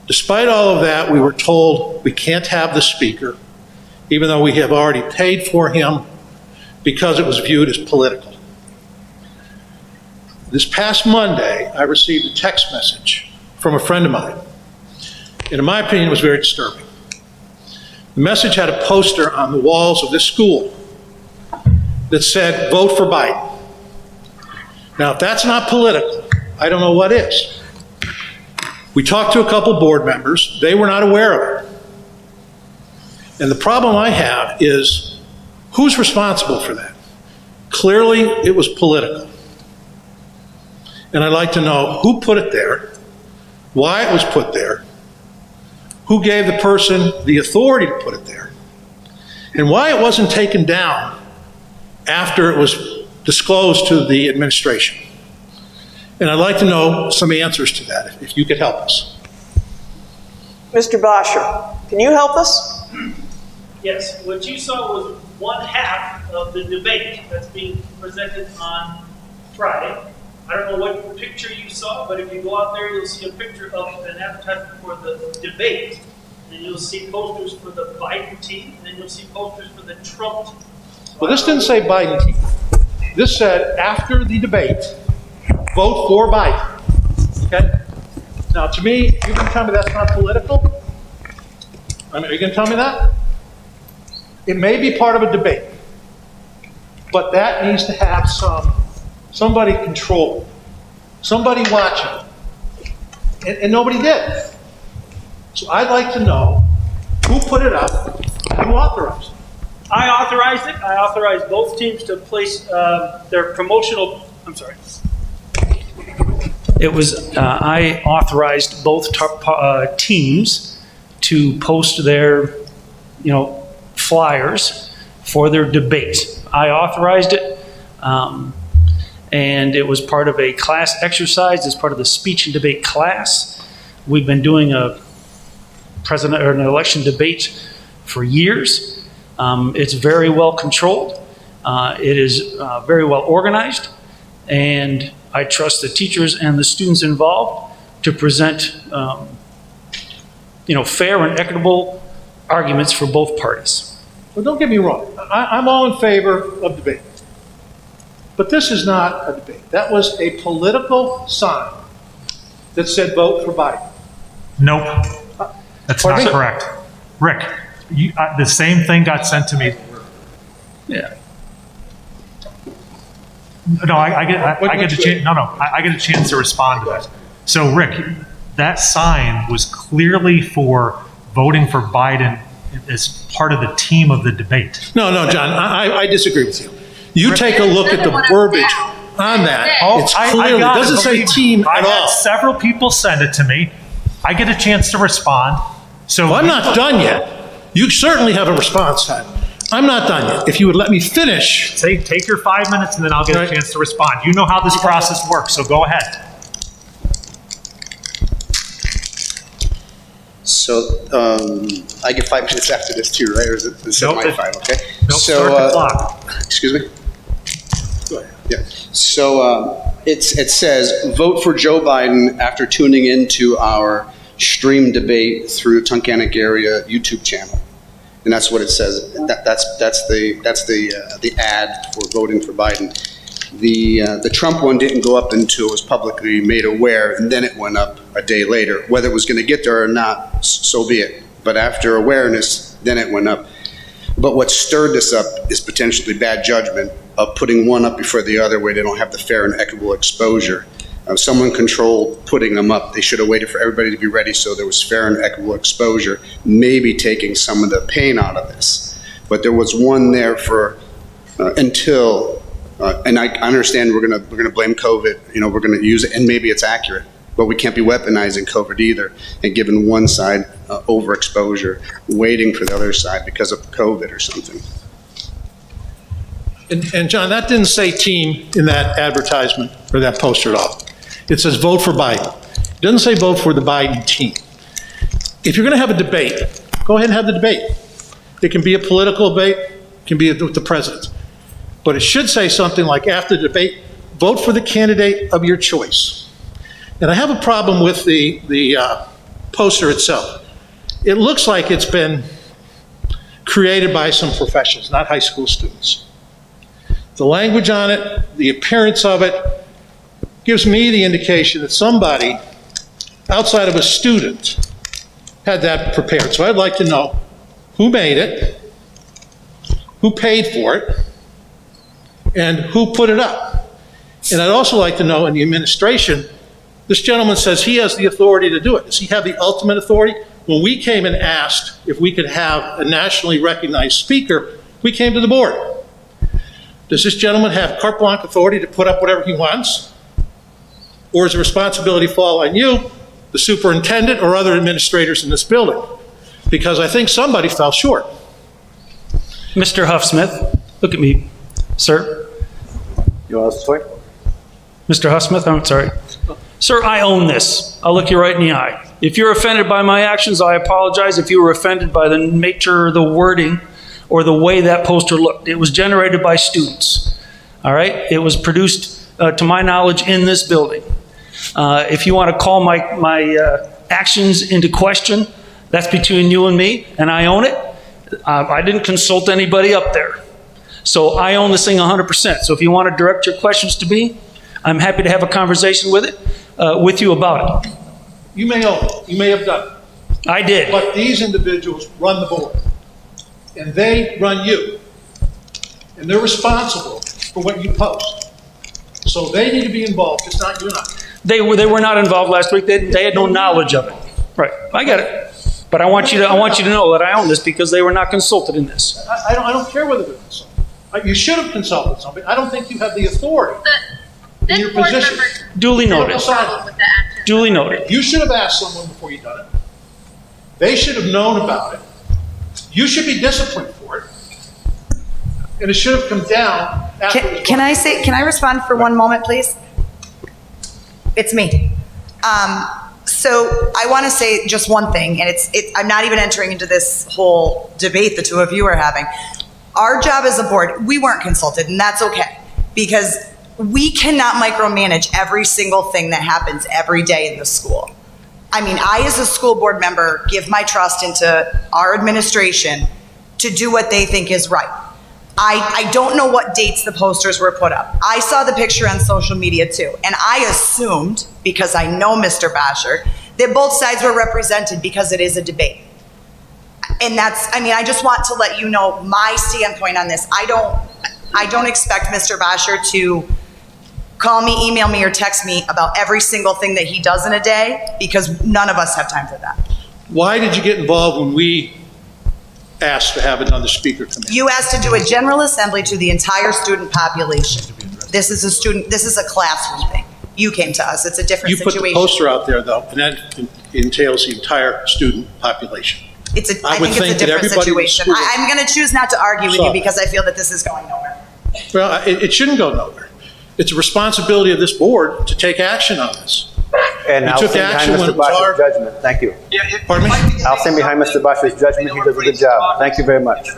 Despite all of that, we were told we can't have the speaker, even though we have already paid for him, because it was viewed as political. This past Monday, I received a text message from a friend of mine, and in my opinion, it was very disturbing. The message had a poster on the walls of this school that said, "Vote for Biden." Now, if that's not political, I don't know what is. We talked to a couple board members. They were not aware of it. And the problem I have is, who's responsible for that? Clearly, it was political. And I'd like to know who put it there, why it was put there, who gave the person the authority to put it there, and why it wasn't taken down after it was disclosed to the administration. And I'd like to know some answers to that, if you could help us. Mr. Bosher, can you help us? Yes, what you saw was one half of the debate that's being presented on Friday. I don't know what picture you saw, but if you go out there, you'll see a picture of an advertisement for the debate. And you'll see posters for the Biden team, and then you'll see posters for the Trump team. Well, this didn't say Biden team. This said, after the debate, vote for Biden. Okay? Now, to me, you can tell me that's not political? I mean, are you going to tell me that? It may be part of a debate, but that needs to have somebody control, somebody watching, and nobody did. So I'd like to know who put it up, who authorized it. I authorized it. I authorized both teams to place their promotional, It was, I authorized both teams to post their, flyers for their debate. I authorized it, and it was part of a class exercise as part of the speech and debate class. We've been doing an election debate for years. It's very well controlled. It is very well organized, and I trust the teachers and the students involved to present, fair and equitable arguments for both parties. Well, don't get me wrong. I'm all in favor of debate. But this is not a debate. That was a political sign that said vote for Biden. Nope, that's not correct. Rick, the same thing got sent to me. Yeah. No, I get a chance. I get a chance to respond to that. So, Rick, that sign was clearly for voting for Biden as part of the team of the debate. No, John, I disagree with you. You take a look at the verbiage on that. It's clearly, it doesn't say team at all. I had several people send it to me. I get a chance to respond. So well, I'm not done yet. You certainly have a response time. I'm not done yet. If you would let me finish. Take your 5 minutes and then I'll get a chance to respond. You know how this process works, so go ahead. So I get 5 minutes after this too, right? Or is it Nope, my 5? Okay. Nope, So start the clock. excuse me. Go ahead. Yeah. So it says vote for Joe Biden after tuning into our stream debate through Tunkhannock area YouTube channel, and that's what it says. That's the ad for voting for Biden. The Trump one didn't go up until it was publicly made aware, and then it went up a day later. Whether it was going to get there or not, so be it. But after awareness, then it went up. But what stirred this up is potentially bad judgment of putting one up before the other where they don't have the fair and equitable exposure. Someone controlled putting them up. They should have waited for everybody to be ready so there was fair and equitable exposure, maybe taking some of the pain out of this. But there was one there for until, and I understand we're gonna blame COVID. We're gonna use it, and maybe it's accurate. But we can't be weaponizing COVID either and giving one side overexposure, waiting for the other side because of COVID or something. And John, that didn't say team in that advertisement or that poster at all. It says vote for Biden. It doesn't say vote for the Biden team. If you're going to have a debate, go ahead and have the debate. It can be a political debate, it can be with the president. But it should say something like, after the debate, vote for the candidate of your choice. And I have a problem with the poster itself. It looks like it's been created by some professionals, not high school students. The language on it, the appearance of it, gives me the indication that somebody outside of a student had that prepared. So I'd like to know who made it, who paid for it, and who put it up. And I'd also like to know in the administration, this gentleman says he has the authority to do it. Does he have the ultimate authority? When we came and asked if we could have a nationally recognized speaker, we came to the board. Does this gentleman have carte blanche authority to put up whatever he wants? Or does the responsibility fall on you, the superintendent, or other administrators in this building? Because I think somebody fell short. Mr. Huffsmith, look at me, sir. You want us to talk? Mr. Huffsmith, I'm sorry. Sir, I own this. I'll look you right in the eye. If you're offended by my actions, I apologize. If you were offended by the nature or the wording or the way that poster looked, it was generated by students. All right? It was produced, to my knowledge, in this building. If you want to call my actions into question, that's between you and me, and I own it. I didn't consult anybody up there. So I own this thing 100%. So if you want to direct your questions to me, I'm happy to have a conversation with you about it. You may own it. You may have done it. I did. But these individuals run the board. And they run you. And they're responsible for what you post. So they need to be involved. It's not you and I. They were not involved last week. They had no knowledge of it. Right. I get it. But I want you to know that I own this because they were not consulted in this. I don't care whether they're consulted. You should have consulted somebody. I don't think you have the authority in your position. Duly noted. Duly noted. You should have asked someone before you done it. They should have known about it. You should be disciplined for it. And it should have come down after it was Can I respond for one moment, please? It's me. So I want to say just one thing, and I'm not even entering into this whole debate the two of you are having. Our job as a board, we weren't consulted, and that's okay, because we cannot micromanage every single thing that happens every day in the school. I mean, I, as a school board member, give my trust into our administration to do what they think is right. I don't know what dates the posters were put up. I saw the picture on social media too, and I assumed, because I know Mr. Basher, that both sides were represented because it is a debate. And I just want to let you know my standpoint on this. I don't expect Mr. Basher to call me, email me, or text me about every single thing that he does in a day, because none of us have time for that. Why did you get involved when we asked to have another speaker come in? You asked to do a general assembly to the entire student population. This is a classroom thing. You came to us. It's a different situation. You put the poster out there, though, and that entails the entire student population. I think it's a different situation. I'm going to choose not to argue with you because I feel that this is going nowhere. Well, it shouldn't go nowhere. It's a responsibility of this board to take action on this. And I'll stand behind Mr. Basher's judgment. Thank you. Pardon me? I'll stand behind Mr. Basher's judgment. He does a good job. Thank you very much.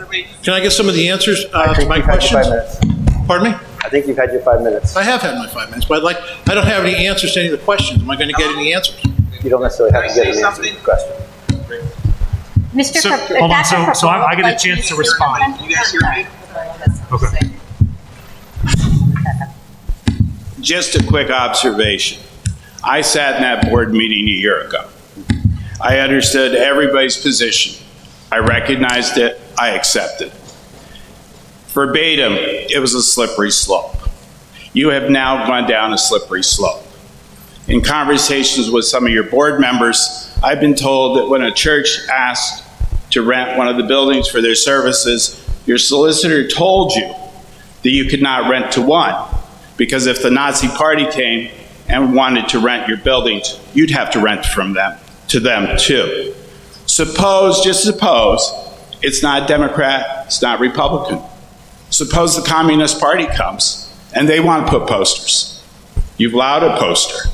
Can I get some of the answers I think to my you've had your questions? 5 minutes. Pardon me? I think you've had your 5 minutes. I have had my 5 minutes, but I don't have any answers to any of the questions. Am I going to get any answers? You don't necessarily have to get an answer to the question. Mr. Hold on, so I get a chance to respond. You guys hear me? Okay. Just a quick observation. I sat in that board meeting a year ago. I understood everybody's position. I recognized it. I accepted it. Verbatim, it was a slippery slope. You have now gone down a slippery slope. In conversations with some of your board members, I've been told that when a church asked to rent one of the buildings for their services, your solicitor told you that you could not rent to one, because if the Nazi party came, and wanted to rent your buildings, you'd have to rent from them to them too. Suppose, just suppose, it's not Democrat, it's not Republican. Suppose the Communist Party comes and they want to put posters. You've allowed a poster.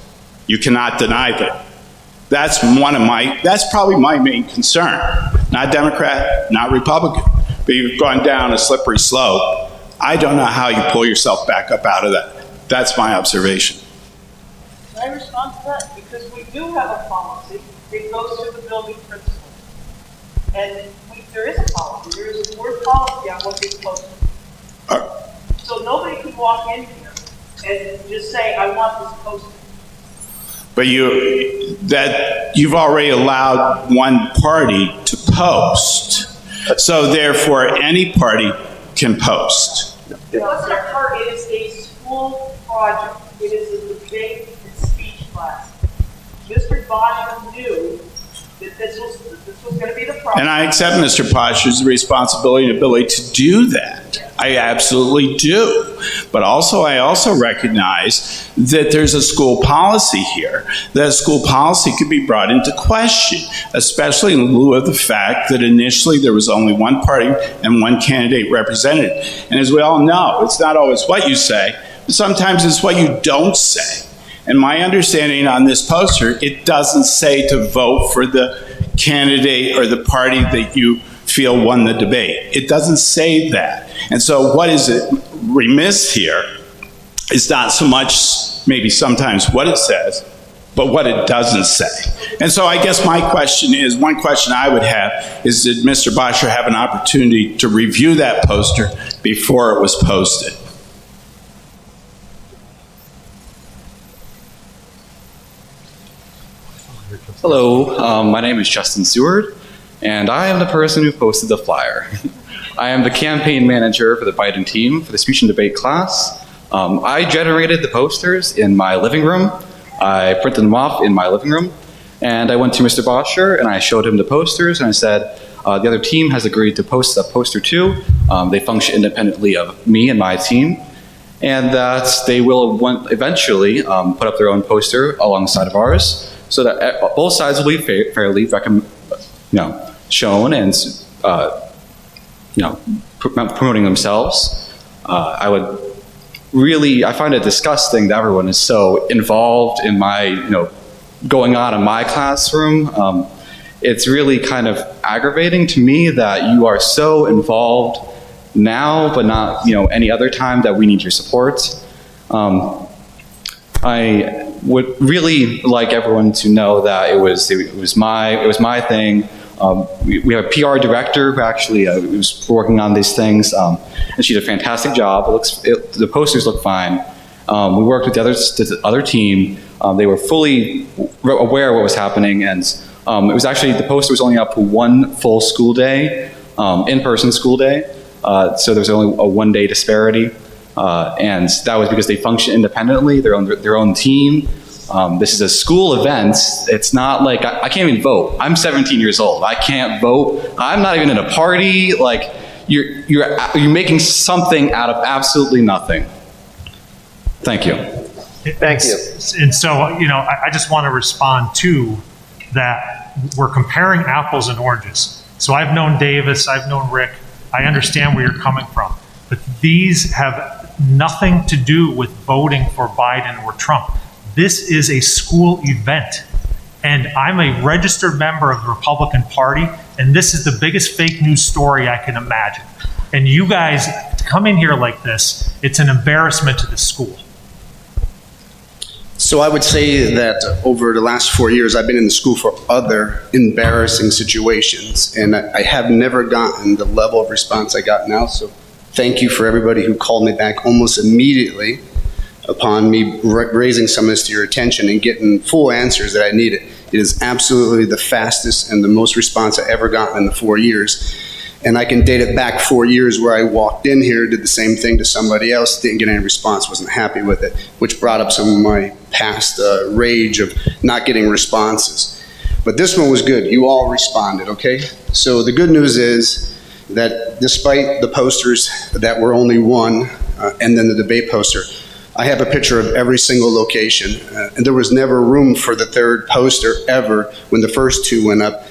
You cannot deny that. That's probably my main concern. Not Democrat, not Republican, but you've gone down a slippery slope. I don't know how you pull yourself back up out of that. That's my observation. Can I respond to that? Because we do have a policy that goes to the building principal. And there is a policy, there is a board policy on what gets posted. So nobody can walk in here and just say, I want this posted. But you've already allowed one party to post. So therefore, any party can post. It wasn't a part, it is a school project. It is a debate and speech class. Mr. Bosher knew that this was going to be the problem. And I accept Mr. Posher's responsibility and ability to do that. I absolutely do. But I also recognize that there's a school policy here. That school policy could be brought into question, especially in lieu of the fact that initially there was only one party and one candidate represented. And as we all know, it's not always what you say, but sometimes it's what you don't say. And my understanding on this poster, it doesn't say to vote for the candidate or the party that you feel won the debate. It doesn't say that. And so what is it remiss here is not so much maybe sometimes what it says, but what it doesn't say. And so I guess my question is, one question I would have is, did Mr. Bosher have an opportunity to review that poster before it was posted? Hello, my name is Justin Seward, and I am the person who posted the flyer. I am the campaign manager for the Biden team for the speech and debate class. I generated the posters in my living room. I printed them off in my living room, and I went to Mr. Bosher and I showed him the posters and I said, the other team has agreed to post a poster too. They function independently of me and my team, and that they will eventually put up their own poster alongside of ours, so that both sides will be fairly shown and promoting themselves. I find it disgusting that everyone is so involved in my going on in my classroom. It's really kind of aggravating to me that you are so involved now, but not any other time that we need your support. I would really like everyone to know that it was my thing. We have a PR director who actually was working on these things, and she did a fantastic job. The posters look fine. We worked with the other team. They were fully aware of what was happening, and it was actually, the poster was only up for one full school day, in-person school day. So there was only a one-day disparity. And that was because they function independently, their own team. This is a school event. It's not like, I can't even vote. I'm 17 years old. I can't vote. I'm not even in a party. Like, you're making something out of absolutely nothing. Thank you. Thank you. And so, I just want to respond to that. We're comparing apples and oranges. So I've known Davis, I've known Rick. I understand where you're coming from. But these have nothing to do with voting for Biden or Trump. This is a school event. And I'm a registered member of the Republican Party, and this is the biggest fake news story I can imagine. And you guys come in here like this, it's an embarrassment to the school. So I would say that over the last 4 years, I've been in the school for other embarrassing situations, and I have never gotten the level of response I got now. So thank you for everybody who called me back almost immediately upon me raising some of this to your attention and getting full answers that I needed. It is absolutely the fastest and the most response I ever gotten in the 4 years. And I can date it back 4 years where I walked in here, did the same thing to somebody else, didn't get any response, wasn't happy with it, which brought up some of my past rage of not getting responses. But this one was good. You all responded, okay? So the good news is that despite the posters that were only one, and then the debate poster, I have a picture of every single location, and there was never room for the third poster ever when the first two went up.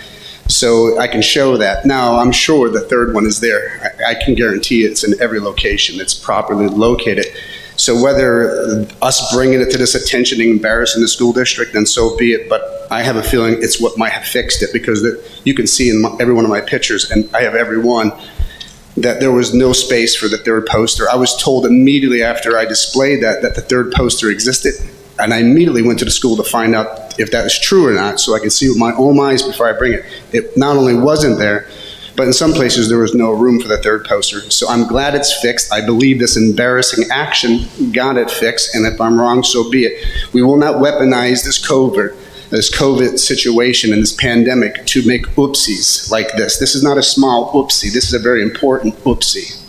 So I can show that. Now, I'm sure the third one is there. I can guarantee it's in every location. It's properly located. So whether us bringing it to this attention and embarrassing the school district, then so be it. But I have a feeling it's what might have fixed it, because you can see in every one of my pictures, and I have every one, that there was no space for the third poster. I was told immediately after I displayed that the third poster existed, and I immediately went to the school to find out if that was true or not, so I could see with my own eyes before I bring it. It not only wasn't there, but in some places there was no room for the third poster. So I'm glad it's fixed. I believe this embarrassing action got it fixed, and if I'm wrong, so be it. We will not weaponize this COVID situation and this pandemic to make oopsies like this. This is not a small oopsie. This is a very important oopsie.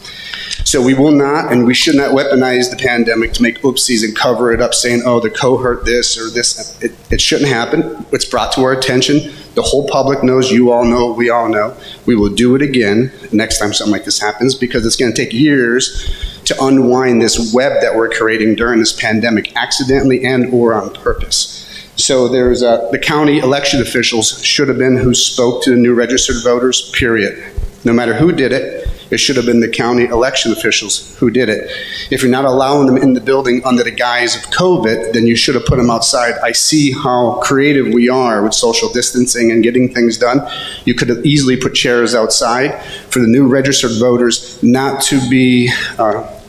So we will not, and we should not weaponize the pandemic to make oopsies and cover it up saying, oh, the cohort this or this. It shouldn't happen. It's brought to our attention. The whole public knows, you all know, we all know. We will do it again next time something like this happens, because it's going to take years to unwind this web that we're creating during this pandemic, accidentally and or on purpose. So there's the county election officials should have been who spoke to the new registered voters, period. No matter who did it, it should have been the county election officials who did it. If you're not allowing them in the building under the guise of COVID, then you should have put them outside. I see how creative we are with social distancing and getting things done. You could have easily put chairs outside for the new registered voters not to be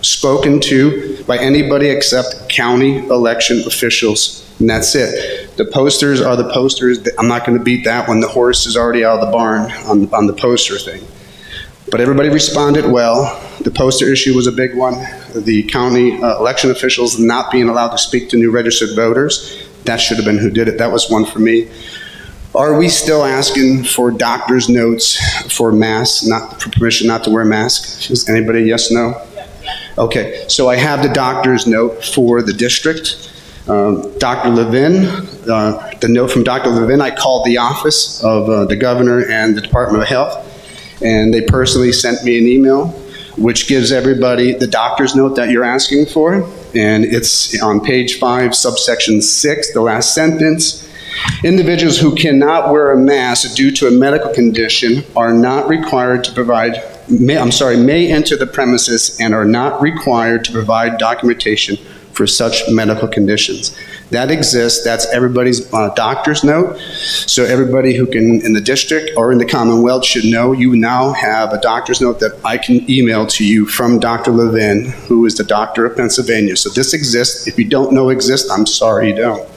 spoken to by anybody except county election officials. And that's it. The posters are the posters. I'm not going to beat that one. The horse is already out of the barn on the poster thing. But everybody responded well. The poster issue was a big one. The county election officials not being allowed to speak to new registered voters, that should have been who did it. That was one for me. Are we still asking for doctor's notes for masks, not for permission not to wear masks? Is anybody yes, no? Okay, so I have the doctor's note for the district. Dr. Levin, the note from Dr. Levin, I called the office of the governor and the Department of Health, and they personally sent me an email which gives everybody the doctor's note that you're asking for, and it's on page 5, subsection 6, the last sentence. Individuals who cannot wear a mask due to a medical condition are not required to provide, may enter the premises and are not required to provide documentation for such medical conditions. That exists. That's everybody's doctor's note. So everybody who can, in the district or in the Commonwealth, should know you now have a doctor's note that I can email to you from Dr. Levin, who is the doctor of Pennsylvania. So this exists. If you don't know exists, I'm sorry you don't.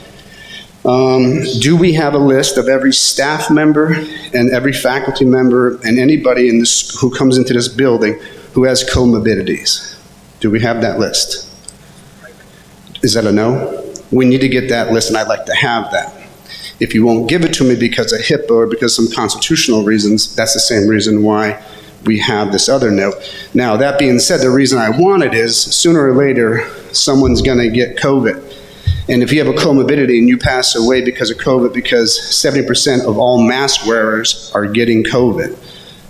Do we have a list of every staff member and every faculty member and anybody in this who comes into this building who has comorbidities? Do we have that list? Is that a no? We need to get that list, and I'd like to have that. If you won't give it to me because of HIPAA or because of some constitutional reasons, that's the same reason why we have this other note. Now, that being said, the reason I want it is sooner or later, someone's going to get COVID. And if you have a comorbidity and you pass away because of COVID, because 70% of all mask wearers are getting COVID,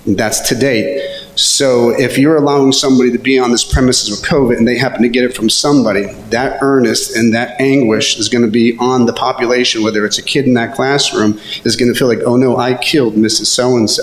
that's to date. So if you're allowing somebody to be on this premises with COVID and they happen to get it from somebody, that earnest and that anguish is going to be on the population, whether it's a kid in that classroom, is going to feel like, oh no, I killed Mrs. So-and-so.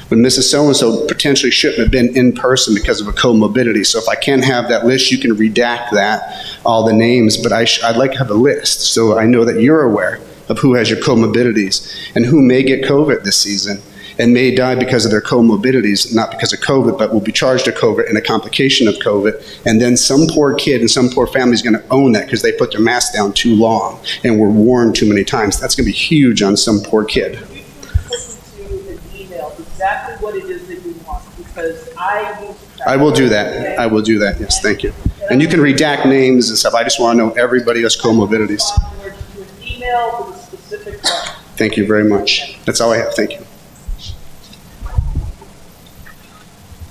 When Mrs. So-and-so potentially shouldn't have been in person because of a comorbidity. So if I can't have that list, you can redact that, all the names, but I'd like to have a list so I know that you're aware of who has your comorbidities and who may get COVID this season and may die because of their comorbidities, not because of COVID, but will be charged with COVID and a complication of COVID. And then some poor kid and some poor family is going to own that because they put their mask down too long and were warned too many times. That's going to be huge on some poor kid. Listen to an email exactly what it is that you want, because I will do that. I will do that. Yes, thank you. And you can redact names and stuff. I just want to know everybody has comorbidities. Email with a specific one. Thank you very much. That's all I have. Thank you.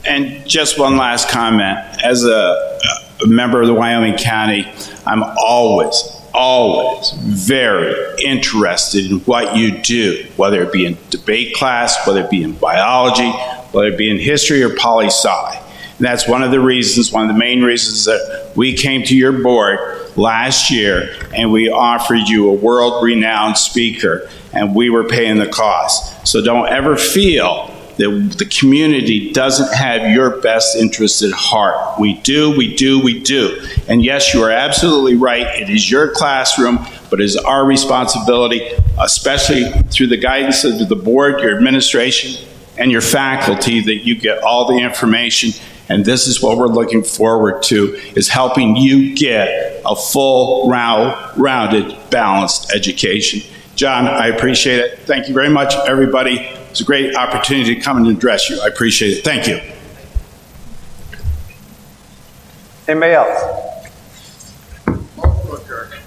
And just one last comment. As a member of the Wyoming County, I'm always very interested in what you do, whether it be in debate class, whether it be in biology, whether it be in history or poli-sci. And that's one of the reasons, one of the main reasons that we came to your board last year and we offered you a world-renowned speaker, and we were paying the cost. So don't ever feel that the community doesn't have your best interest at heart. We do, we do, we do. And yes, you are absolutely right. It is your classroom, but it is our responsibility, especially through the guidance of the board, your administration, and your faculty, that you get all the information. And this is what we're looking forward to, is helping you get a full, rounded, balanced education. John, I appreciate it. Thank you very much, everybody. It's a great opportunity to come and address you. I appreciate it. Thank you. Anybody else?